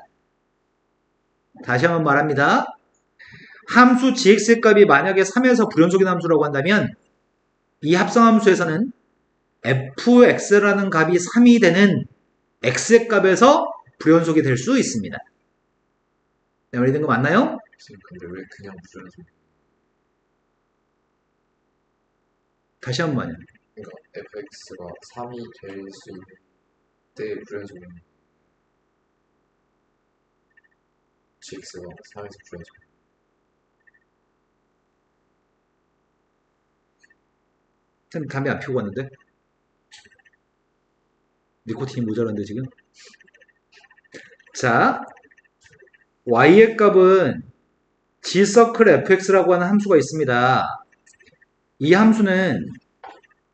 다시 한번 말합니다. 함수 gx의 값이 만약에 3에서 불연속인 함수라고 한다면 이 합성함수에서는 fx라는 값이 3이 되는 x의 값에서 불연속이 될 수 있습니다. 네, 말이 된 거 맞나요? 지금 근데 왜 그냥 불연속? 다시 한 번요. 그러니까 fx가 3이 될 수 있는 때 불연속이면 gx가 3에서 불연속. 쌤 담배 안 피우고 왔는데? 니코틴이 모자란데 지금? 자, y의 값은 gcircle fx라고 하는 함수가 있습니다. 이 함수는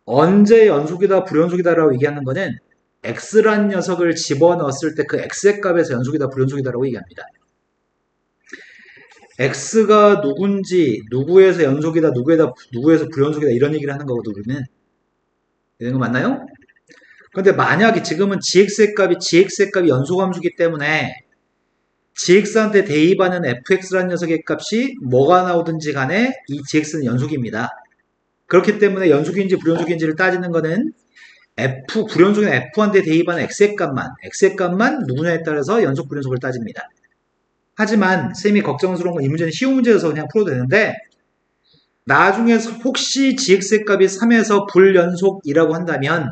언제 연속이다 불연속이다 라고 얘기하는 거는 x라는 녀석을 집어넣었을 때 그 x의 값에서 연속이다 불연속이다 라고 얘기합니다. x가 누군지 누구에서 연속이다 누구에서 불연속이다 이런 얘기를 하는 거거든요. 우리는 이런 거 맞나요? 그런데 만약에 지금은 gx의 값이 연속함수기 때문에 gx한테 대입하는 fx라는 녀석의 값이 뭐가 나오든지 간에 이 gx는 연속입니다. 그렇기 때문에 연속인지 불연속인지를 따지는 거는 불연속인 f한테 대입하는 x의 값만 누구냐에 따라서 연속 불연속을 따집니다. 하지만 쌤이 걱정스러운 건 이 문제는 쉬운 문제여서 그냥 풀어도 되는데 나중에 혹시 gx의 값이 3에서 불연속이라고 한다면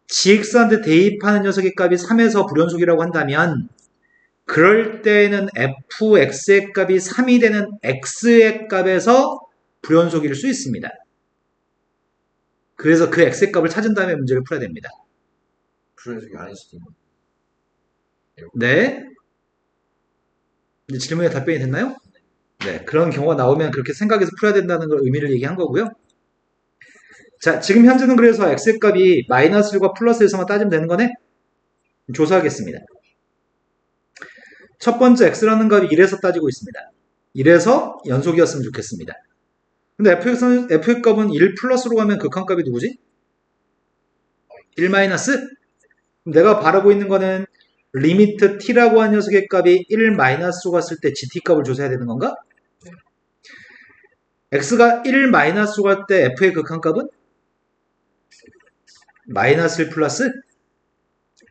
gx한테 대입하는 녀석의 값이 3에서 불연속이라고 한다면 그럴 때는 fx의 값이 3이 되는 x의 값에서 불연속일 수 있습니다. 그래서 그 x의 값을 찾은 다음에 문제를 풀어야 됩니다. 불연속이 아닐 수도 있는. 네. 이제 질문에 답변이 됐나요? 네. 그런 경우가 나오면 그렇게 생각해서 풀어야 된다는 걸 의미를 얘기한 거고요. 자, 지금 현재는 그래서 x의 값이 마이너스 1과 플러스 1에서만 따지면 되는 거네? 조사하겠습니다. 첫 번째 x라는 값이 1에서 따지고 있습니다. 1에서 연속이었으면 좋겠습니다. 근데 f의 값은 1 플러스로 가면 극한값이 누구지? 1 마이너스? 내가 바라고 있는 거는 리미트 t라고 한 녀석의 값이 1 마이너스로 갔을 때 gt 값을 조사해야 되는 건가? x가 1 마이너스로 갈 때 f의 극한값은? 마이너스 1 플러스?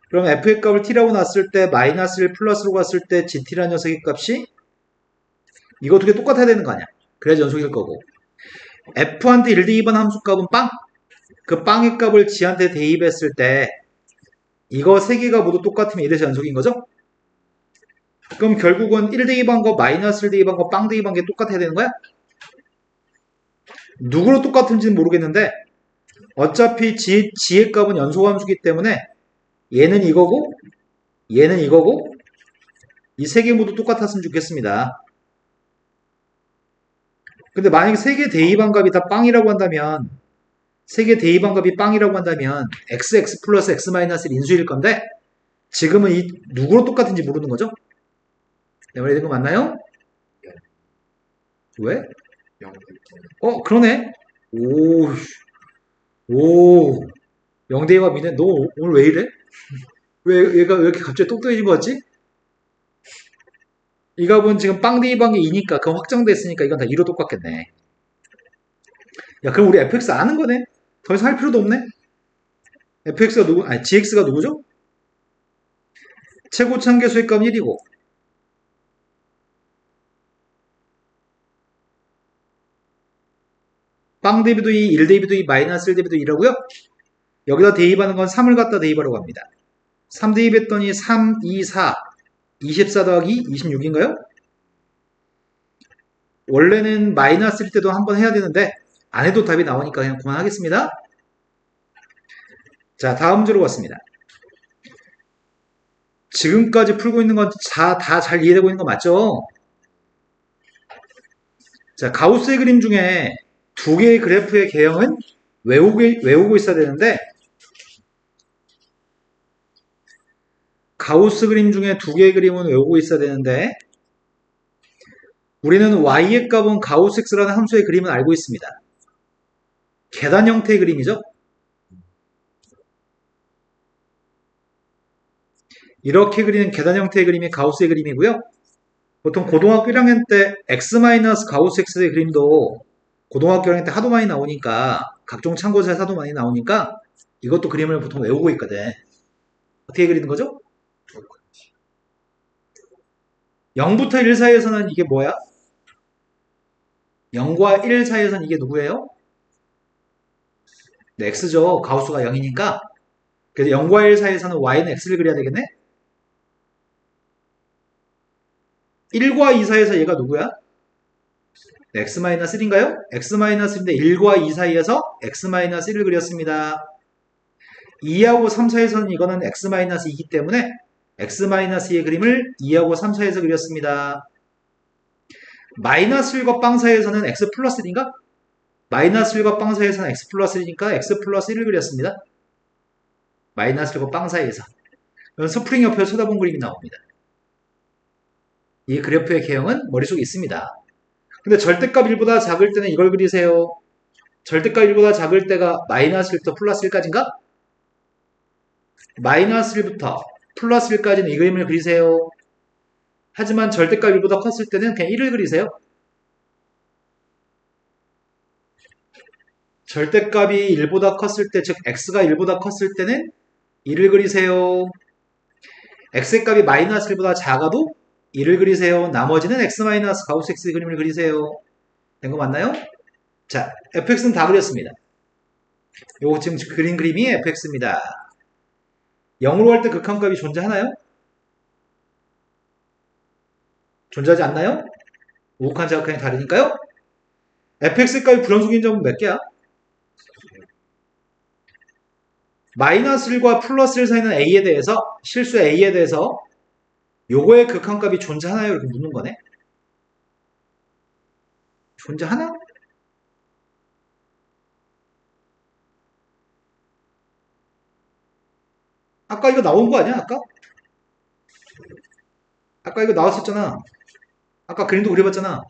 그럼 f의 값을 t라고 놨을 때 마이너스 1 플러스로 갔을 때 gt라는 녀석의 값이 이거 두 개 똑같아야 되는 거 아니야? 그래야지 연속일 거고 f한테 1 대입한 함수값은 빵? 그 빵의 값을 g한테 대입했을 때 이거 세 개가 모두 똑같으면 이래서 연속인 거죠? 그럼 결국은 1 대입한 거, 마이너스 1 대입한 거, 빵 대입한 게 똑같아야 되는 거야? 누구로 똑같은지는 모르겠는데 어차피 g의 값은 연속함수기 때문에 얘는 이거고 얘는 이거고 이 세 개 모두 똑같았으면 좋겠습니다. 근데 만약에 세 개 대입한 값이 다 빵이라고 한다면 세 개 대입한 값이 빵이라고 한다면 x 플러스 x 마이너스 1 인수일 건데 지금은 이 누구로 똑같은지 모르는 거죠? 내 말이 된 거 맞나요? 왜? 0. 그러네. 오 0대2와 미네. 너 오늘 왜 이래? 왜 얘가 왜 이렇게 갑자기 똑똑해진 거 같지? 이 값은 지금 빵 대입한 게 2니까 그건 확정됐으니까 이건 다 2로 똑같겠네. 야 그럼 우리 fx 아는 거네? 더 이상 할 필요도 없네? fx가 누구? 아니 gx가 누구죠? 최고 참계수의 값은 1이고 빵 대비도 2, 1 대비도 2, 마이너스 1 대비도 2라고요? 여기다 대입하는 건 3을 갖다 대입하라고 합니다. 3 대입했더니 3, 2, 4, 24 더하기 26인가요? 원래는 마이너스일 때도 한번 해야 되는데 안 해도 답이 나오니까 그냥 그만하겠습니다. 자, 다음 문제로 갔습니다. 지금까지 풀고 있는 건 다 잘 이해되고 있는 거 맞죠? 자, 가우스의 그림 중에 두 개의 그래프의 개형은 외우고 있어야 되는데 가우스 그림 중에 두 개의 그림은 외우고 있어야 되는데 우리는 y의 값은 가우스 x라는 함수의 그림은 알고 있습니다. 계단 형태의 그림이죠. 이렇게 그리는 계단 형태의 그림이 가우스의 그림이고요. 보통 고등학교 1학년 때 x-가우스 x의 그림도 고등학교 1학년 때 하도 많이 나오니까 각종 참고서에서 하도 많이 나오니까 이것도 그림을 보통 외우고 있거든. 어떻게 그리는 거죠? 0부터 1 사이에서는 이게 뭐야? 0과 1 사이에서는 이게 누구예요? 네, x죠. 가우스가 0이니까. 그래서 0과 1 사이에서는 y는 x를 그려야 되겠네? 1과 2 사이에서 얘가 누구야? 네, x-1인가요? x-1인데 1과 2 사이에서 x-1을 그렸습니다. 2하고 3 사이에서는 이거는 x-2이기 때문에 x-2의 그림을 2하고 3 사이에서 그렸습니다. 마이너스 1과 빵 사이에서는 x 플러스 1인가? 마이너스 1과 빵 사이에서는 x 플러스 1이니까 x 플러스 1을 그렸습니다. 마이너스 1과 빵 사이에서. 이건 스프링 옆에 쳐다본 그림이 나옵니다. 이 그래프의 개형은 머릿속에 있습니다. 근데 절대값 1보다 작을 때는 이걸 그리세요. 절대값 1보다 작을 때가 마이너스 1부터 플러스 1까지인가? 마이너스 1부터 플러스 1까지는 이 그림을 그리세요. 하지만 절대값 1보다 컸을 때는 그냥 1을 그리세요. 절대값이 1보다 컸을 때, 즉 x가 1보다 컸을 때는 1을 그리세요. x의 값이 마이너스 1보다 작아도 1을 그리세요. 나머지는 x-가우스 x의 그림을 그리세요. 된 거 맞나요? 자, fx는 다 그렸습니다. 요거 지금 그린 그림이 fx입니다. 0으로 할 때 극한값이 존재하나요? 존재하지 않나요? 우극한 자극한이 다르니까요. fx 값이 불연속인 점은 몇 개야? 마이너스 1과 플러스 1 사이는 a에 대해서, 실수 a에 대해서 요거의 극한값이 존재하나요? 이렇게 묻는 거네. 존재하나? 아까 이거 나온 거 아니야? 아까 이거 나왔었잖아. 아까 그림도 그려봤잖아.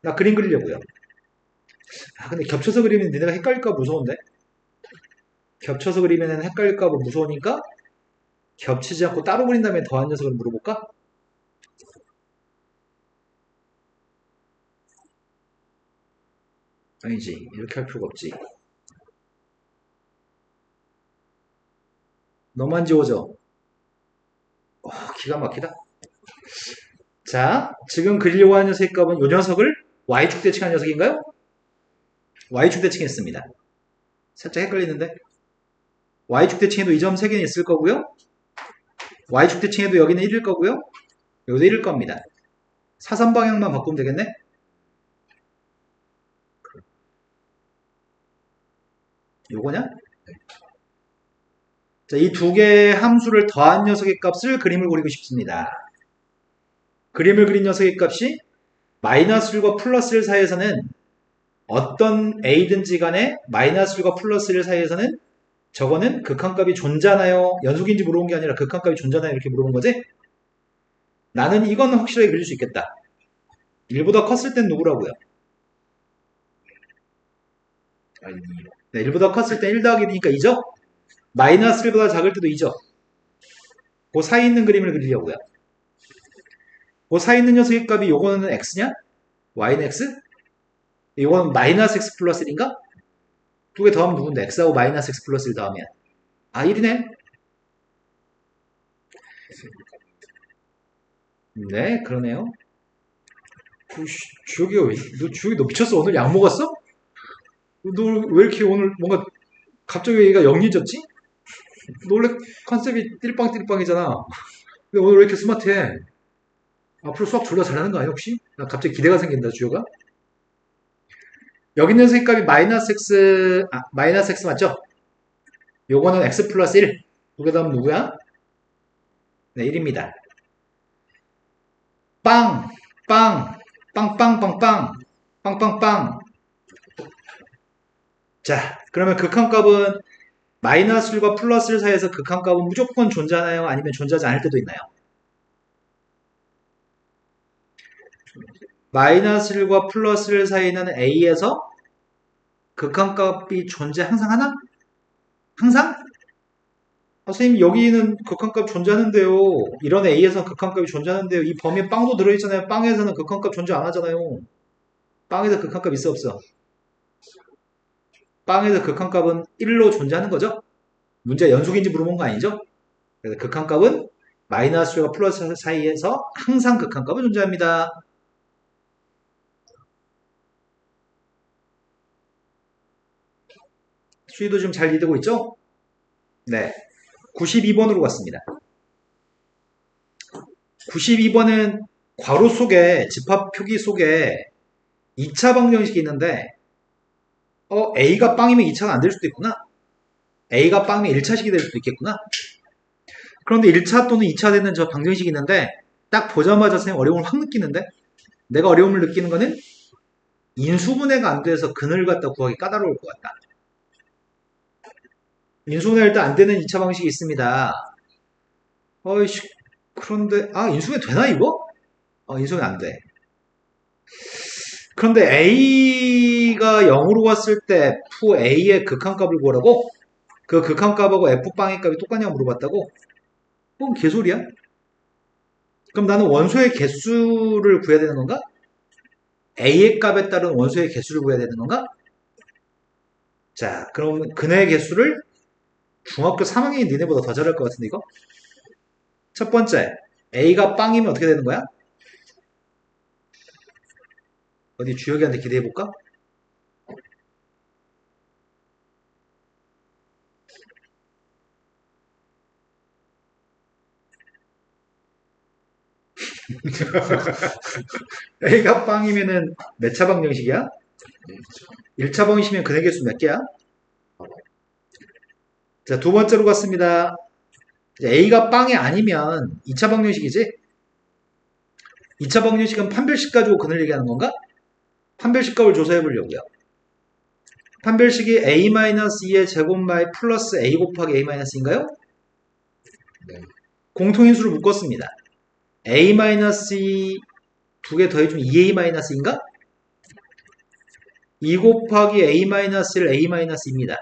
나 그림 그리려고요. 아, 근데 겹쳐서 그리면 니네가 헷갈릴까 무서운데? 겹쳐서 그리면 헷갈릴까 봐 무서우니까 겹치지 않고 따로 그린 다음에 더한 녀석을 물어볼까? 아니지. 이렇게 할 필요가 없지. 너만 지워져. 기가 막히다. 자, 지금 그리려고 하는 녀석의 값은 이 녀석을 y축 대칭한 녀석인가요? y축 대칭했습니다. 살짝 헷갈리는데 y축 대칭에도 이 점 3개는 있을 거고요. y축 대칭에도 여기는 1일 거고요. 여기도 1일 겁니다. 사선 방향만 바꾸면 되겠네? 요거냐? 자, 이 두 개의 함수를 더한 녀석의 값을 그림을 그리고 싶습니다. 그림을 그린 녀석의 값이 마이너스 1과 플러스 1 사이에서는 어떤 a든지 간에 마이너스 1과 플러스 1 사이에서는 저거는 극한값이 존재하나요? 연속인지 물어본 게 아니라 극한값이 존재하나요? 이렇게 물어본 거지? 나는 이건 확실하게 그릴 수 있겠다. 1보다 컸을 땐 누구라고요? 아니, 네, 1보다 컸을 때 1 더하기 2니까 2죠? 마이너스 1보다 작을 때도 2죠? 그 사이 있는 그림을 그리려고요. 그 사이 있는 녀석의 값이 요거는 x냐? y는 x? 요거는 마이너스 x 플러스 1인가? 두 개 더하면 누군데? x하고 마이너스 x 플러스 1 더하면 아 1이네? 네 그러네요. 주혁이 너 미쳤어? 오늘 약 먹었어? 너 왜 이렇게 오늘 뭔가 갑자기 얘가 영리해졌지? 너 원래 컨셉이 띨빵띨빵이잖아. 근데 오늘 왜 이렇게 스마트해? 앞으로 수학 졸라 잘하는 거 아니야 혹시? 나 갑자기 기대가 생긴다 주혁아. 여기 있는 색깔이 마이너스 x 맞죠? 요거는 x 플러스 1. 두 개 더하면 누구야? 네 1입니다. 빵, 빵, 빵빵빵빵, 빵빵빵. 자, 그러면 극한값은 마이너스 1과 플러스 1 사이에서 극한값은 무조건 존재하나요? 아니면 존재하지 않을 때도 있나요? 마이너스 1과 플러스 1 사이에는 A에서 극한값이 존재 항상 하나? 항상? 선생님 여기는 극한값 존재하는데요. 이런 A에서는 극한값이 존재하는데요. 이 범위에 빵도 들어있잖아요. 빵에서는 극한값 존재 안 하잖아요. 빵에서 극한값 있어 없어? 빵에서 극한값은 1로 존재하는 거죠. 문제 연속인지 물어본 거 아니죠? 그래서 극한값은 마이너스와 플러스 사이에서 항상 극한값은 존재합니다. 수위도 좀 잘 이해되고 있죠? 네. 92번으로 갔습니다. 92번은 괄호 속에 집합 표기 속에 2차 방정식이 있는데 A가 빵이면 2차가 안 될 수도 있구나. A가 빵이면 1차식이 될 수도 있겠구나. 그런데 1차 또는 2차 되는 저 방정식이 있는데 딱 보자마자 선생님 어려움을 확 느끼는데 내가 어려움을 느끼는 거는 인수분해가 안 돼서 근을 갖다 구하기 까다로울 것 같다. 인수분해 일단 안 되는 2차 방식이 있습니다. 어이씨, 그런데, 인수분해 되나, 이거? 인수분해 안 돼. 그런데 A가 0으로 갔을 때 FA의 극한값을 구하라고? 그 극한값하고 F빵의 값이 똑같냐고 물어봤다고? 그건 개소리야? 그럼 나는 원소의 개수를 구해야 되는 건가? A의 값에 따른 원소의 개수를 구해야 되는 건가? 자, 그럼 근의 개수를 중학교 3학년이 니네보다 더 잘할 것 같은데, 이거? 첫 번째, A가 빵이면 어떻게 되는 거야? 어디 주혁이한테 기대해볼까? A가 빵이면은 몇 차 방정식이야? 1차 방정식이면 근의 개수 몇 개야? 자, 두 번째로 갔습니다. A가 빵이 아니면 2차 방정식이지? 2차 방정식은 판별식 가지고 근을 얘기하는 건가? 판별식 값을 조사해 보려고요. 판별식이 A-2의 제곱마이 플러스 A 곱하기 A-2인가요? 네. 공통인수를 묶었습니다. A-2 두 개 더해주면 2A-인가? 2 곱하기 A-1 A-2입니다.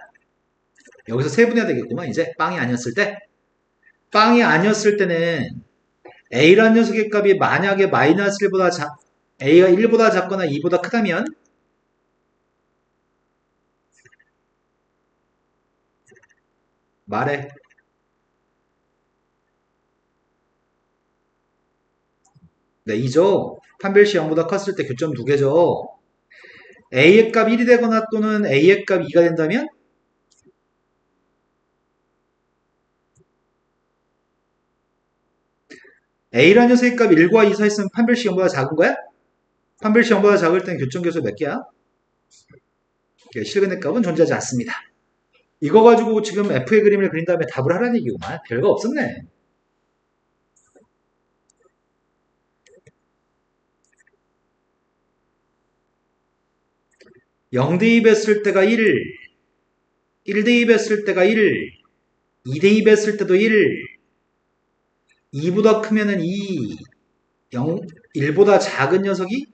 여기서 세분해야 되겠구만 이제 빵이 아니었을 때. 빵이 아니었을 때는 A라는 녀석의 값이 만약에 마이너스 1보다 A가 1보다 작거나 2보다 크다면 말해. 네, 2죠. 판별식 0보다 컸을 때 교점 두 개죠. A의 값 1이 되거나 또는 A의 값 2가 된다면 A라는 녀석의 값 1과 2 사이 있으면 판별식 0보다 작은 거야? 판별식 0보다 작을 때는 교점 개수 몇 개야? 실근의 값은 존재하지 않습니다. 이거 가지고 지금 F의 그림을 그린 다음에 답을 하라는 얘기구만. 별거 없었네. (0대입했을) 때가 1, 1대입했을 때가 1, 2대입했을 때도 1, 2보다 크면은 2, 1보다 작은 녀석이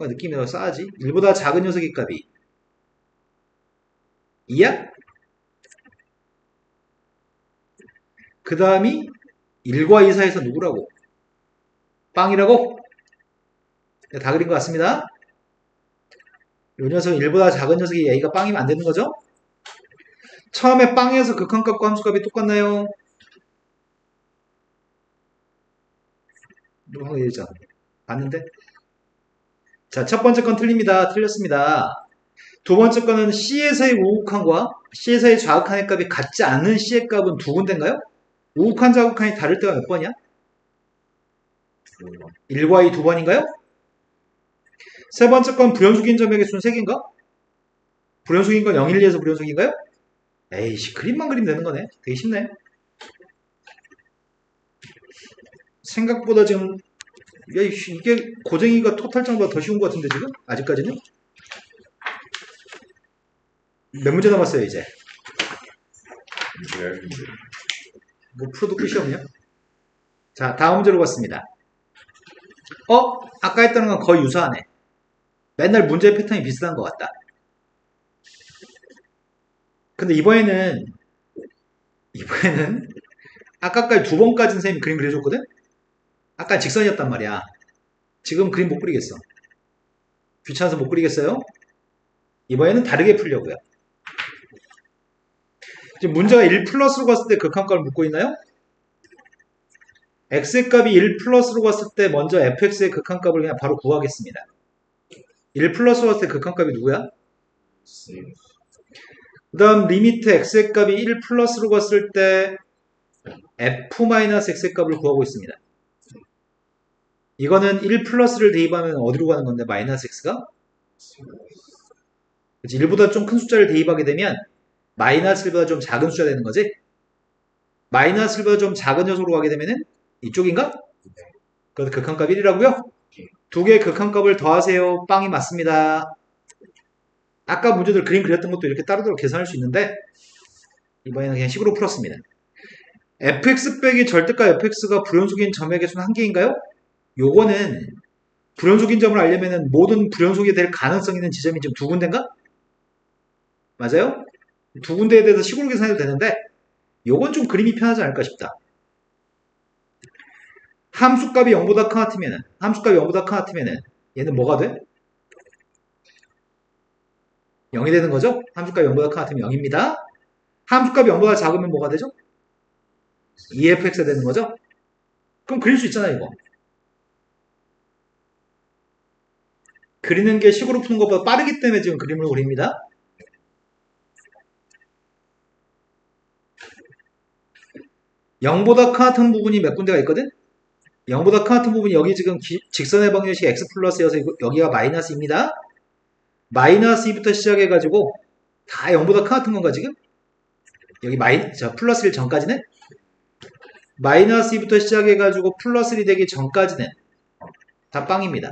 느낌이 더 싸하지? 1보다 작은 녀석의 값이 2야? 그 다음이 1과 2 사이에서 누구라고? 빵이라고? 다 그린 것 같습니다. 이 녀석은 1보다 작은 녀석이 A가 빵이면 안 되는 거죠? 처음에 빵에서 극한값과 함수값이 똑같나요? 누가 얘기했죠? 봤는데? 자, 첫 번째 건 틀립니다. 틀렸습니다. 두 번째 거는 C에서의 우극한과 C에서의 좌극한의 값이 같지 않은 C의 값은 두 군데인가요? 우극한 좌극한이 다를 때가 몇 번이야? 1과 2 두 번인가요? 세 번째 건 불연속인 점의 개수는 3개인가? 불연속인 건 0, 1, 2에서 불연속인가요? 에이씨, 그림만 그리면 되는 거네. 되게 쉽네. 생각보다 지금 야, 이게 고쟁이가 토탈장보다 더 쉬운 것 같은데 지금? 아직까지는? 몇 문제 남았어요, 이제? 열 뭐 풀어도 끝이 없냐? 자, 다음 문제로 갔습니다. 아까 했던 건 거의 유사하네. 맨날 문제 패턴이 비슷한 것 같다. 근데 이번에는 아까까지 두 번까지 선생님이 그림 그려줬거든? 아까 직선이었단 말이야. 지금 그림 못 그리겠어. 귀찮아서 못 그리겠어요? 이번에는 다르게 풀려고요. 지금 문제가 1 플러스로 갔을 때 극한값을 묻고 있나요? x의 값이 1 플러스로 갔을 때 먼저 fx의 극한값을 그냥 바로 구하겠습니다. 1 플러스로 갔을 때 극한값이 누구야? 그 다음 리미트 x의 값이 1 플러스로 갔을 때 f-x의 값을 구하고 있습니다. 이거는 1 플러스를 대입하면 어디로 가는 건데 마이너스 x가? 1보다 좀 큰 숫자를 대입하게 되면 마이너스 1보다 좀 작은 숫자 되는 거지? 마이너스 1보다 좀 작은 녀석으로 가게 되면은 이쪽인가? 그래서 극한값 1이라고요? 두 개의 극한값을 더하세요. 빵이 맞습니다. 아까 문제들 그림 그렸던 것도 이렇게 따로따로 계산할 수 있는데 이번에는 그냥 식으로 풀었습니다. fx 빼기 절대값 fx가 불연속인 점의 개수는 한 개인가요? 요거는 불연속인 점을 알려면 모든 불연속이 될 가능성 있는 지점이 지금 두 군데인가? 맞아요? 두 군데에 대해서 식으로 계산해도 되는데 요건 좀 그림이 편하지 않을까 싶다. 함수값이 0보다 같으면은 얘는 뭐가 돼? 0이 되는 거죠? 함수값이 0보다 같으면 0입니다. 함수값이 0보다 작으면 뭐가 되죠? EFX가 되는 거죠? 그럼 그릴 수 있잖아, 이거. 그리는 게 식으로 푸는 것보다 빠르기 때문에 지금 그림을 그립니다. (0보다) 같은 부분이 몇 군데가 있거든? 0보다 같은 부분이 여기 지금 직선의 방정식 x 플러스여서 여기가 마이너스입니다. 마이너스 2부터 시작해가지고 다 0보다 같은 건가 지금? 여기 플러스 1 전까지는? 마이너스 2부터 시작해가지고 플러스 1이 되기 전까지는 다 빵입니다.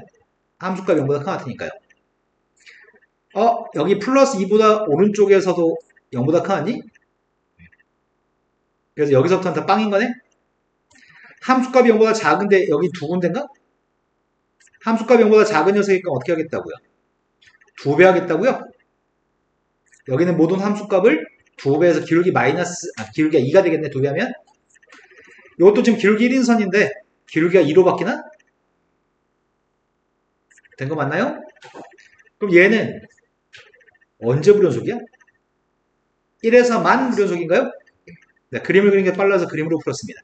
함수값이 0보다 같으니까요. 여기 플러스 2보다 오른쪽에서도 0보다 크니? 그래서 여기서부터는 다 빵인 거네? 함수값이 0보다 작은데 여기 두 군데인가? 함수값이 0보다 작은 녀석이니까 어떻게 하겠다고요? 2배 하겠다고요? 여기는 모든 함수값을 2배에서 기울기가 2가 되겠네, 2배 하면? 이것도 지금 기울기 1인선인데 기울기가 2로 바뀌나? 된 거 맞나요? 그럼 얘는 언제 불연속이야? 1에서 만 불연속인가요? 네, 그림을 그리는 게 빨라서 그림으로 풀었습니다.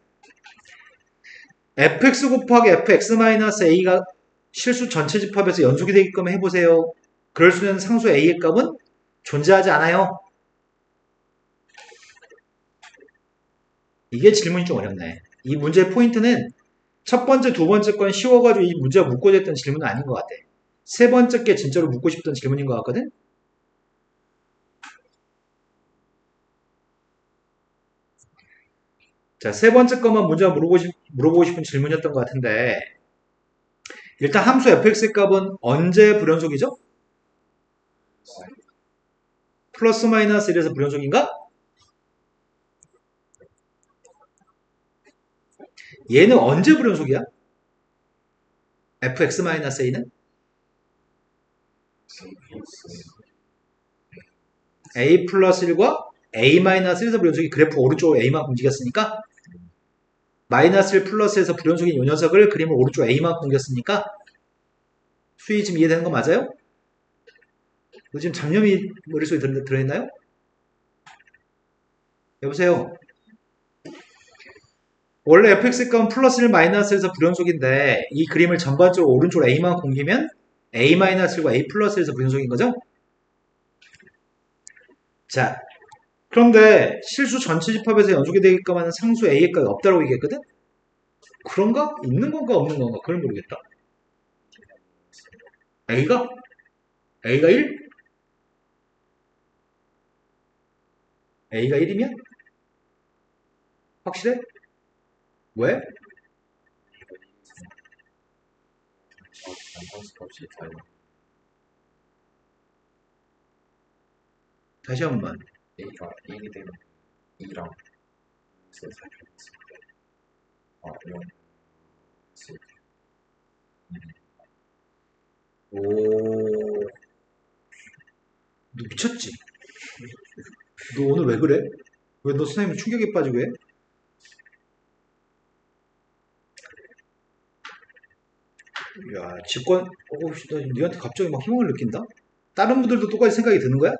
fx 곱하기 fx-a가 실수 전체 집합에서 연속이 되게끔 해보세요. 그럴 수 있는 상수 a의 값은 존재하지 않아요. 이게 질문이 좀 어렵네. 이 문제의 포인트는 첫 번째, 두 번째 건 쉬워가지고 이 문제가 묻고자 했던 질문은 아닌 것 같아. 세 번째 게 진짜로 묻고 싶던 질문인 것 같거든? 자, 세 번째 것만 문제가 물어보고 싶은 질문이었던 것 같은데, 일단 함수 fx의 값은 언제 불연속이죠? 플러스 마이너스 1에서 불연속인가? 얘는 언제 불연속이야? fx-a는? a 플러스 1과 a-1에서 불연속이 그래프 오른쪽으로 a만큼 움직였으니까 마이너스 1 플러스에서 불연속인 요 녀석을 그림을 오른쪽 a만큼 옮겼으니까 수위 지금 이해되는 거 맞아요? 지금 잡념이 머릿속에 들어있나요? 여보세요? 원래 fx의 값은 플러스 1 마이너스에서 불연속인데 이 그림을 전반적으로 오른쪽으로 a만큼 옮기면 a-1과 a 플러스 1에서 불연속인 거죠? 자, 그런데 실수 전체 집합에서 연속이 되게끔 하는 상수 a의 값이 없다고 얘기했거든? 그런가? 있는 건가 없는 건가? 그걸 모르겠다. a가? a가 1? a가 1이면? 확실해? 왜? 함수값이 달라. 다시 한 번만. A가 1이 되면 2랑 X를 살펴봤을 때, 0, X, 오, 너 미쳤지? 너 오늘 왜 그래? 왜 너 선생님 충격에 빠지고 해? 야, 직관, 나 니한테 갑자기 막 희망을 느낀다? 다른 분들도 똑같이 생각이 드는 거야?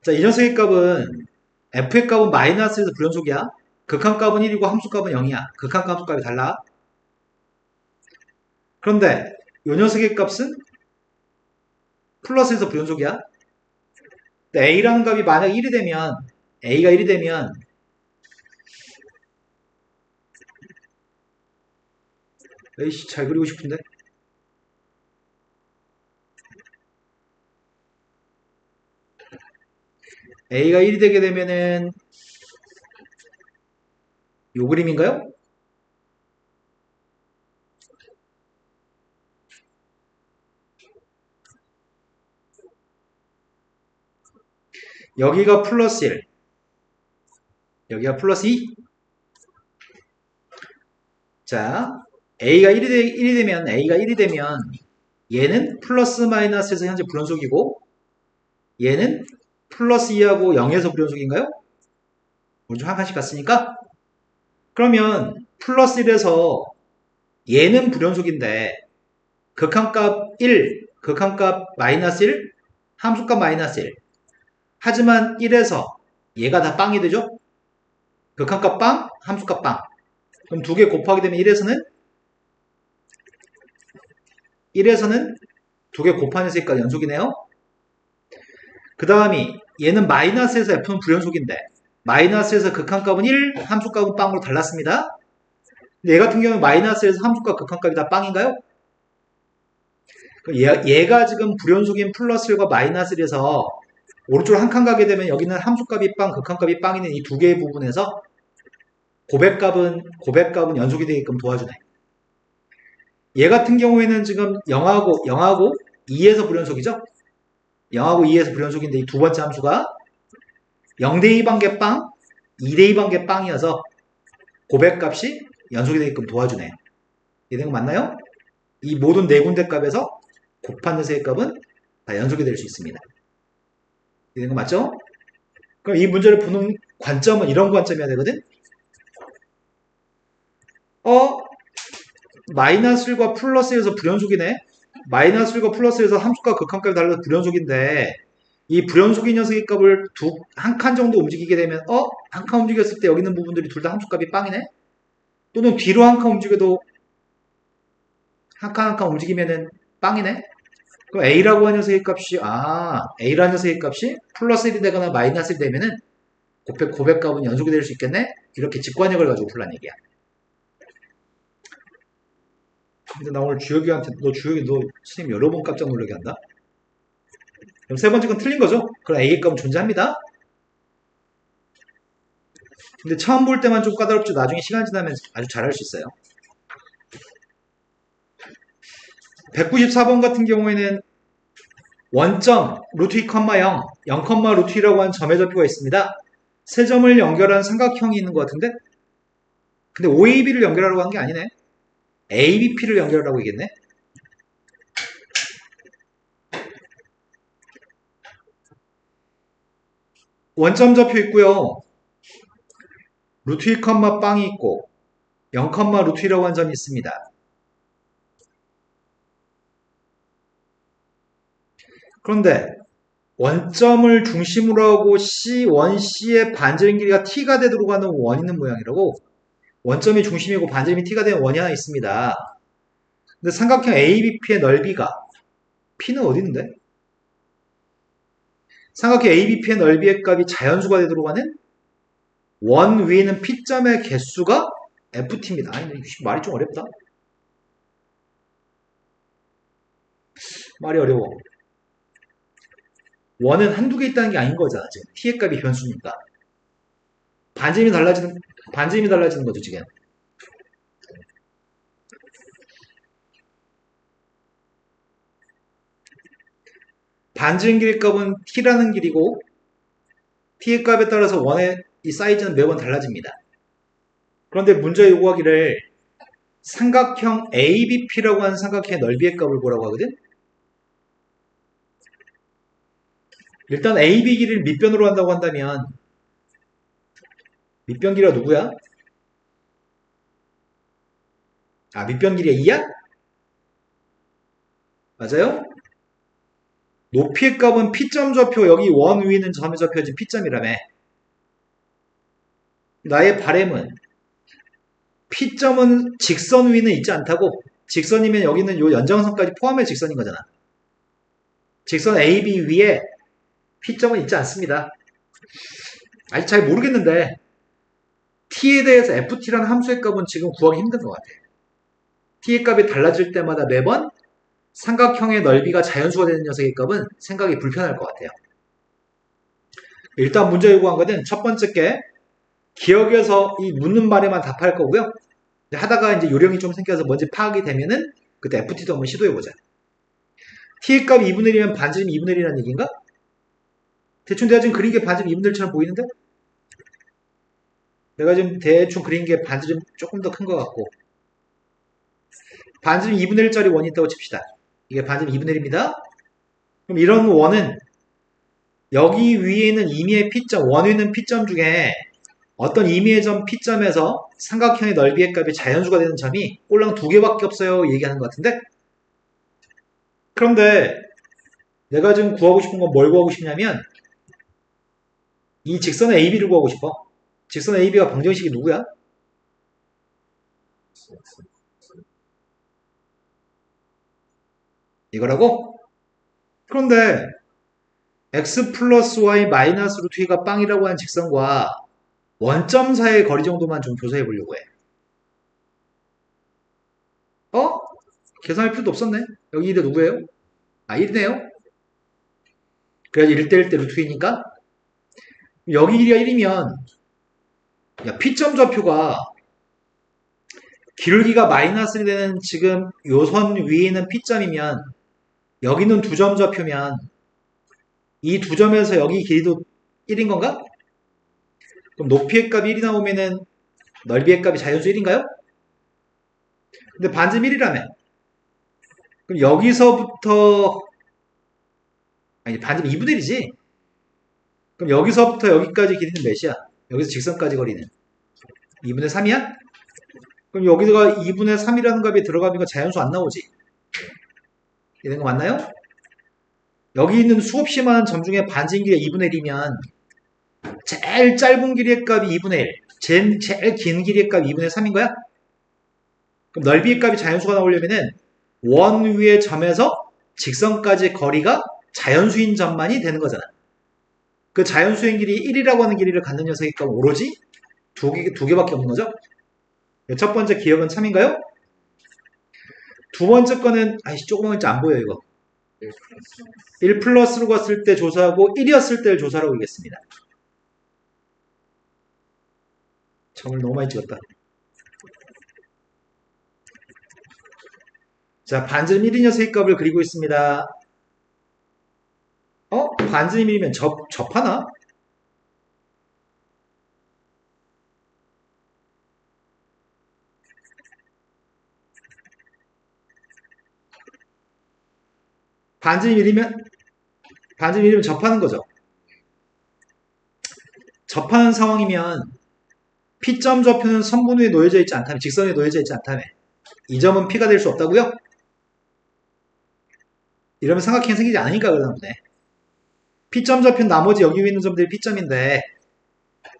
자, 이 녀석의 값은, f의 값은 마이너스에서 불연속이야. 극한값은 1이고 함수값은 0이야. 극한값, 함수값이 달라. 그런데, 이 녀석의 값은 플러스에서 불연속이야. 근데 a라는 값이 만약 1이 되면, a가 1이 되면, 에이씨, 잘 그리고 싶은데? a가 1이 되게 되면은, 요 그림인가요? 여기가 플러스 1, 여기가 플러스 2. 자, A가 1이 되면 얘는 플러스 마이너스에서 현재 불연속이고 얘는 플러스 2하고 0에서 불연속인가요? 우리 좀 한 칸씩 갔으니까 그러면 플러스 1에서 얘는 불연속인데 극한값 1, 극한값 마이너스 1, 함수값 마이너스 1. 하지만 1에서 얘가 다 빵이 되죠? 극한값 빵, 함수값 빵. 그럼 두 개 곱하게 되면 1에서는 두 개 곱하는 색깔 연속이네요. 그 다음이 얘는 마이너스에서 F는 불연속인데 마이너스에서 극한값은 1, 함수값은 빵으로 달랐습니다. 근데 얘 같은 경우는 마이너스에서 함수값, 극한값이 다 빵인가요? 얘가 지금 불연속인 플러스 1과 마이너스 1에서 오른쪽으로 한 칸 가게 되면 여기는 함수값이 빵, 극한값이 빵이 있는 이 두 개의 부분에서 고백값은 연속이 되게끔 도와주네. 얘 같은 경우에는 지금 0하고 2에서 불연속이죠? 0하고 2에서 불연속인데 이 두 번째 함수가 0대2 반개 빵, 2대2 반개 빵이어서 고백값이 연속이 되게끔 도와주네요. 이해된 거 맞나요? 이 모든 네 군데 값에서 곱한 녀석의 값은 다 연속이 될 수 있습니다. 이해된 거 맞죠? 그럼 이 문제를 보는 관점은 이런 관점이어야 되거든? 마이너스 1과 플러스 1에서 불연속이네? 마이너스 1과 플러스 1에서 함수값 극한값이 달라서 불연속인데 이 불연속인 녀석의 값을 한 칸 정도 움직이게 되면 한 칸 움직였을 때 여기 있는 부분들이 둘 다 함수값이 빵이네? 또는 뒤로 한 칸 움직여도 한 칸 한 칸 움직이면은 빵이네? 그럼 A라고 하는 녀석의 값이 A라는 녀석의 값이 플러스 1이 되거나 마이너스 1이 되면은 고백값은 연속이 될 수 있겠네? 이렇게 직관력을 가지고 풀란 얘기야. 근데 나 오늘 주혁이한테 너 선생님 여러 번 깜짝 놀라게 한다? 그럼 세 번째 건 틀린 거죠? 그럼 A의 값은 존재합니다. 근데 처음 볼 때만 좀 까다롭죠. 나중에 시간 지나면 아주 잘할 수 있어요. 194번 같은 경우에는 원점 루트 2, 0, 0, 루트 2라고 하는 점의 좌표가 있습니다. 세 점을 연결한 삼각형이 있는 것 같은데? 근데 OAB를 연결하라고 한 게 아니네. ABP를 연결하라고 얘기했네. 원점 좌표 있고요. 루트 2, 빵이 있고 0, 루트 2라고 하는 점이 있습니다. 그런데 원점을 중심으로 하고 원C의 반지름 길이가 t가 되도록 하는 원 있는 모양이라고. 원점이 중심이고 반지름이 t가 되는 원이 하나 있습니다. 근데 삼각형 ABP의 넓이가 P는 어디 있는데? 삼각형 ABP의 넓이의 값이 자연수가 되도록 하는 원 위에 있는 P점의 개수가 FT입니다. 아니, 말이 좀 어렵다. 말이 어려워. 원은 한두 개 있다는 게 아닌 거잖아, 지금. T의 값이 변수니까. 반지름이 달라지는 거죠, 지금. 반지름 길이 값은 t라는 길이고 t의 값에 따라서 원의 이 사이즈는 매번 달라집니다. 그런데 문제 요구하기를 삼각형 ABP라고 하는 삼각형의 넓이의 값을 보라고 하거든. 일단 AB 길이를 밑변으로 한다고 한다면 밑변 길이가 누구야? 아, 밑변 길이가 2야? 맞아요? 높이의 값은 P점 좌표, 여기 원 위에 있는 점의 좌표지 P점이라며. 나의 바램은 P점은 직선 위는 있지 않다고. 직선이면 여기는 요 연장선까지 포함해 직선인 거잖아. 직선 AB 위에 P점은 있지 않습니다. 아직 잘 모르겠는데 T에 대해서 FT라는 함수의 값은 지금 구하기 힘든 것 같아. T의 값이 달라질 때마다 매번 삼각형의 넓이가 자연수가 되는 녀석의 값은 생각이 불편할 것 같아요. 일단 문제 요구한 거는 첫 번째 게 기억에서 이 묻는 말에만 답할 거고요. 하다가 이제 요령이 좀 생겨서 뭔지 파악이 되면은 그때 FT도 한번 시도해보자. T의 값이 2분의 1이면 반지름 2분의 1이라는 얘기인가? 대충 내가 지금 그린 게 반지름 2분의 1처럼 보이는데? 내가 지금 대충 그린 게 반지름 조금 더 큰 것 같고 반지름 2분의 1짜리 원이 있다고 칩시다. 이게 반지름 2분의 1입니다. 그럼 이런 원은 여기 위에 있는 임의의 P점, 원 위에 있는 P점 중에 어떤 임의의 점 P점에서 삼각형의 넓이의 값이 자연수가 되는 점이 꼴랑 2개밖에 없어요 얘기하는 것 같은데? 그런데 내가 지금 구하고 싶은 건 뭘 구하고 싶냐면 이 직선의 AB를 구하고 싶어. 직선 AB가 방정식이 누구야? 이거라고? 그런데 x 플러스 y 마이너스 루트 2가 빵이라고 하는 직선과 원점 사이의 거리 정도만 좀 조사해 보려고 해. 어? 계산할 필요도 없었네. 여기 1이 누구예요? 아, 1이네요. 그래야지 1대1 대 루트 2니까 여기 길이가 1이면 야, P점 좌표가 기울기가 마이너스 되는 지금 요선 위에 있는 P점이면 여기는 두 점 좌표면 이 두 점에서 여기 길이도 1인 건가? 그럼 높이의 값이 1이 나오면은 넓이의 값이 자연수 1인가요? 근데 반지름 1이라며. 그럼 여기서부터 아니 반지름 2분의 1이지? 그럼 여기서부터 여기까지 길이는 몇이야? 여기서 직선까지 거리는 2분의 3이야? 그럼 여기다가 2분의 3이라는 값이 들어가면 자연수 안 나오지? 이런 거 맞나요? 여기 있는 수없이 많은 점 중에 반지름 길이가 2분의 1이면 제일 짧은 길이의 값이 2분의 1, 제일 긴 길이의 값이 2분의 3인 거야? 그럼 넓이의 값이 자연수가 나오려면은 원 위의 점에서 직선까지 거리가 자연수인 점만이 되는 거잖아. 그 자연수인 길이 1이라고 하는 길이를 갖는 녀석의 값은 오로지 두 개밖에 없는 거죠? 첫 번째 기억은 참인가요? 두 번째 거는 아이씨 조그만 글자 안 보여 이거. 1 플러스로 갔을 때 조사하고 1이었을 때를 조사하라고 그러겠습니다. 점을 너무 많이 찍었다. 자, 반지름 1인 녀석의 값을 그리고 있습니다. 반지름 1이면 접하나? 반지름 1이면 접하는 거죠. 접하는 상황이면 P점 좌표는 선분 위에 놓여져 있지 않다면, 직선에 놓여져 있지 않다면 이 점은 P가 될 수 없다고요? 이러면 삼각형이 생기지 않으니까 그러나 보네. P점 좌표는 나머지 여기 위에 있는 점들이 P점인데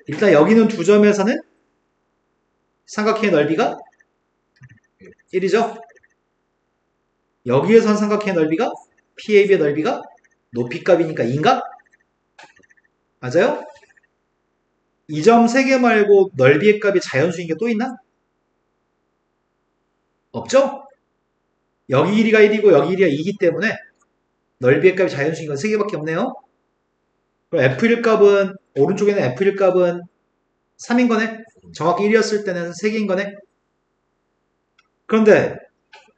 일단 여기 있는 두 점에서는 삼각형의 넓이가 1이죠. 여기에선 삼각형의 넓이가 PAB의 넓이가 높이값이니까 2인가? 맞아요? 이 점 3개 말고 넓이의 값이 자연수인 게 또 있나? 없죠? 여기 길이가 1이고 여기 길이가 2이기 때문에 넓이의 값이 자연수인 건 3개밖에 없네요. 그럼 F1 값은 오른쪽에는 F1 값은 3인 거네? 정확히 1이었을 때는 3개인 거네? 그런데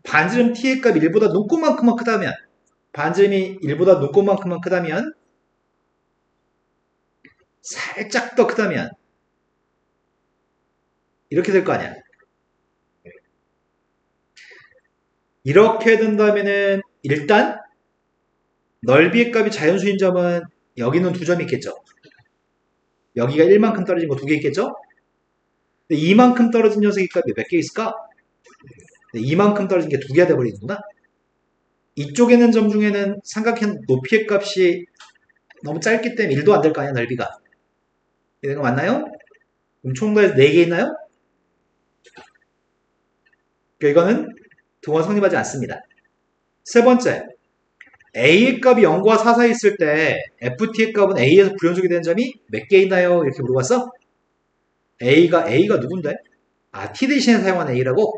반지름 T의 값이 1보다 눈곱만큼만 크다면 반지름이 1보다 눈곱만큼만 크다면, 살짝 더 크다면, 이렇게 될 거 아니야. 이렇게 된다면은, 일단, 넓이의 값이 자연수인 점은, 여기는 두 점이 있겠죠. 여기가 1만큼 떨어진 거 두 개 있겠죠? 근데 이만큼 떨어진 녀석의 값이 몇 개 있을까? 이만큼 떨어진 게 두 개가 돼버리는구나. 이쪽에 있는 점 중에는 삼각형 높이의 값이 너무 짧기 때문에 1도 안 될 거 아니야, 넓이가. 이런 거 맞나요? 그럼 총 더해서 4개 있나요? 그러니까 이거는 동원 성립하지 않습니다. 세 번째, A의 값이 0과 4 사이 있을 때 FT의 값은 A에서 불연속이 되는 점이 몇 개 있나요? 이렇게 물어봤어? A가 누군데? 아, T 대신에 사용한 A라고?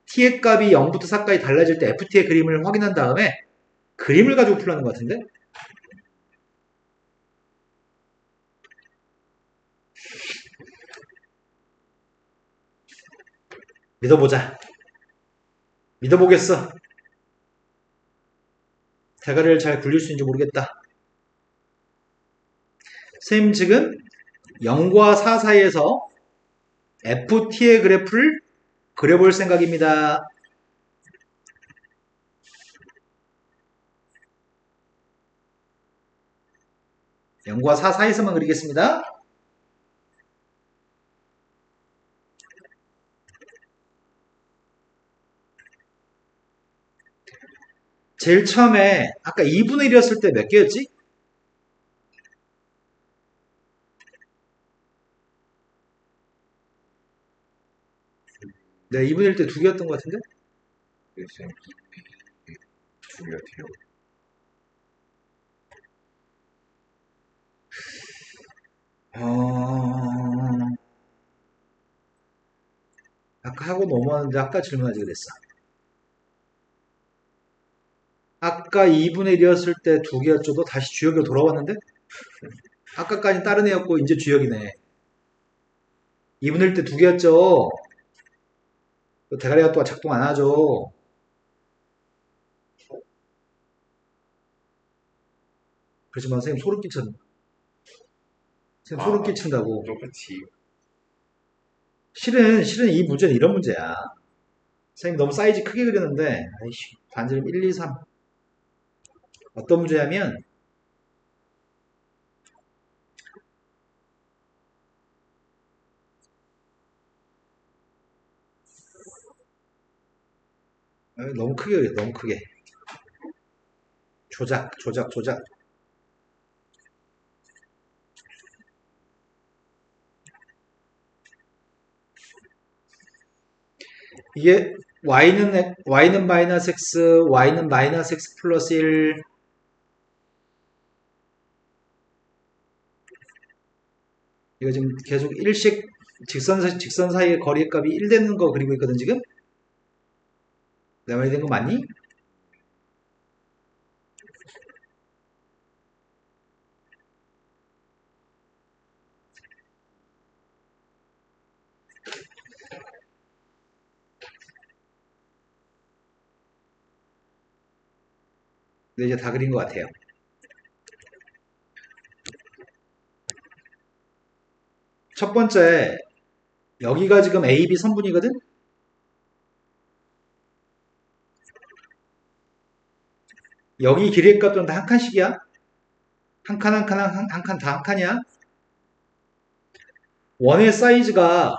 T의 값이 0부터 4까지 달라질 때 FT의 그림을 확인한 다음에 그림을 가지고 풀라는 것 같은데? 믿어보자. 믿어보겠어. 대가리를 잘 굴릴 수 있는지 모르겠다. 선생님 지금 0과 4 사이에서 FT의 그래프를 그려볼 생각입니다. 영과 4 사이에서만 그리겠습니다. 제일 처음에 아까 2분의 1이었을 때 몇 개였지? 내가 2분의 1 때 두 개였던 것 같은데? 그래서 두 개가 돼요. 어... 아까 하고 넘어왔는데 아까 질문하지 그랬어. 아까 2분의 1이었을 때 두 개였죠. 다시 주역으로 돌아왔는데? 아까까지 다른 애였고 이제 주역이네. 2분의 1 때 두 개였죠. 대가리가 또 작동 안 하죠. 그렇지만 선생님 소름 끼쳤네. 선생님 소름 끼친다고. 똑같이. 실은 이 문제는 이런 문제야. 선생님 너무 사이즈 크게 그렸는데, 아이씨, 반지름 1, 2, 3. 어떤 문제냐면, 너무 크게 그려, 너무 크게. 조작. 이게 y는 마이너스 x, y는 마이너스 x 플러스 1. 이거 지금 계속 일식 직선 사이의 거리의 값이 1 되는 거 그리고 있거든, 지금? 내 말이 된 거 맞니? 네, 이제 다 그린 것 같아요. 첫 번째, 여기가 지금 A, B 선분이거든? 여기 길이의 값들은 다 한 칸씩이야. 한 칸 다 한 칸이야. 원의 사이즈가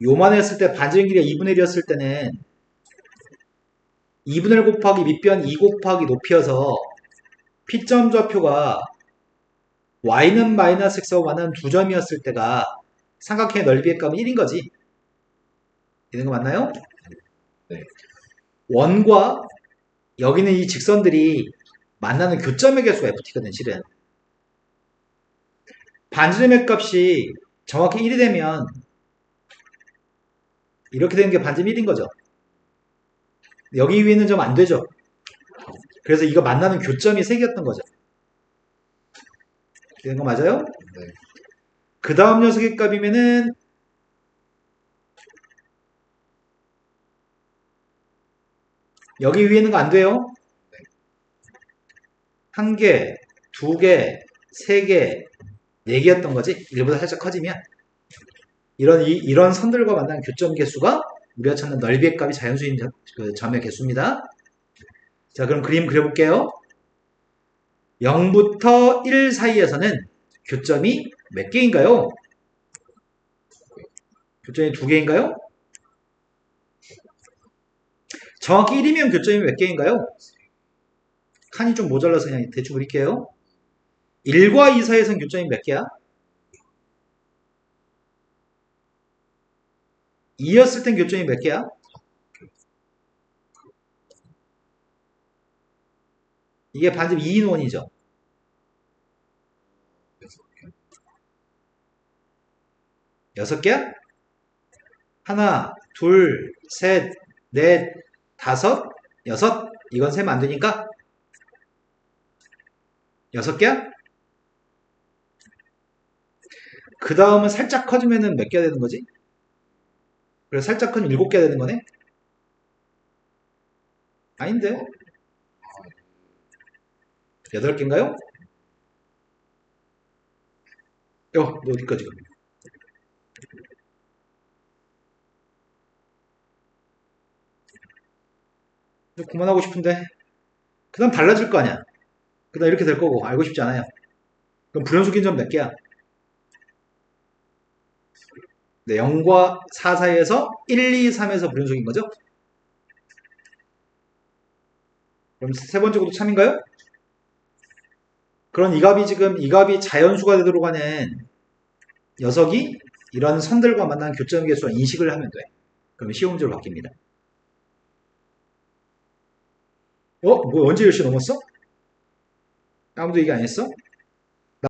요만했을 때 반지름 길이가 2분의 1이었을 때는 2분의 1 곱하기 밑변 2 곱하기 높이여서 P점 좌표가 y는 마이너스 x와 y는 두 점이었을 때가 삼각형의 넓이의 값은 1인 거지. 이런 거 맞나요? 네. 원과 여기는 이 직선들이 만나는 교점의 개수가 ft거든, 실은. 반지름의 값이 정확히 1이 되면 이렇게 되는 게 반지름 1인 거죠. 여기 위에 있는 점 안 되죠. 그래서 이거 만나는 교점이 3개였던 거죠. 이런 거 맞아요? 네. 그 다음 녀석의 값이면은 여기 위에 있는 거 안 돼요? 1개, 2개, 3개, 4개였던 거지. 1보다 살짝 커지면 이런 선들과 만난 교점 개수가 우리가 찾는 넓이의 값이 자연수인 그 점의 개수입니다. 자, 그럼 그림 그려볼게요. 0부터 1 사이에서는 교점이 몇 개인가요? 교점이 2개인가요? 정확히 1이면 교점이 몇 개인가요? 칸이 좀 모자라서 그냥 대충 그릴게요. 1과 2 사이에서는 교점이 몇 개야? 2였을 땐 교점이 몇 개야? 이게 반지름 2인 원이죠. 6개야? 하나, 둘, 셋, 넷, 다섯, 여섯. 이건 세면 안 되니까 6개야? 그 다음은 살짝 커지면은 몇 개가 되는 거지? 그래, 살짝 커지면 7개가 되는 거네? 아닌데? 8개인가요? 너 어디까지 가? 그만하고 싶은데. 그 다음 달라질 거 아니야. 그 다음 이렇게 될 거고, 알고 싶지 않아요. 그럼 불연속 인점 몇 개야? 네, 0과 4 사이에서 1, 2, 3에서 불연속인 거죠? 그럼 세 번째 것도 참인가요? 그런 이 값이 자연수가 되도록 하는 녀석이 이런 선들과 만난 교점 개수와 인식을 하면 돼. 그러면 시험문제로 바뀝니다. 뭐 언제 10시 넘었어? 아무도 얘기 안 했어?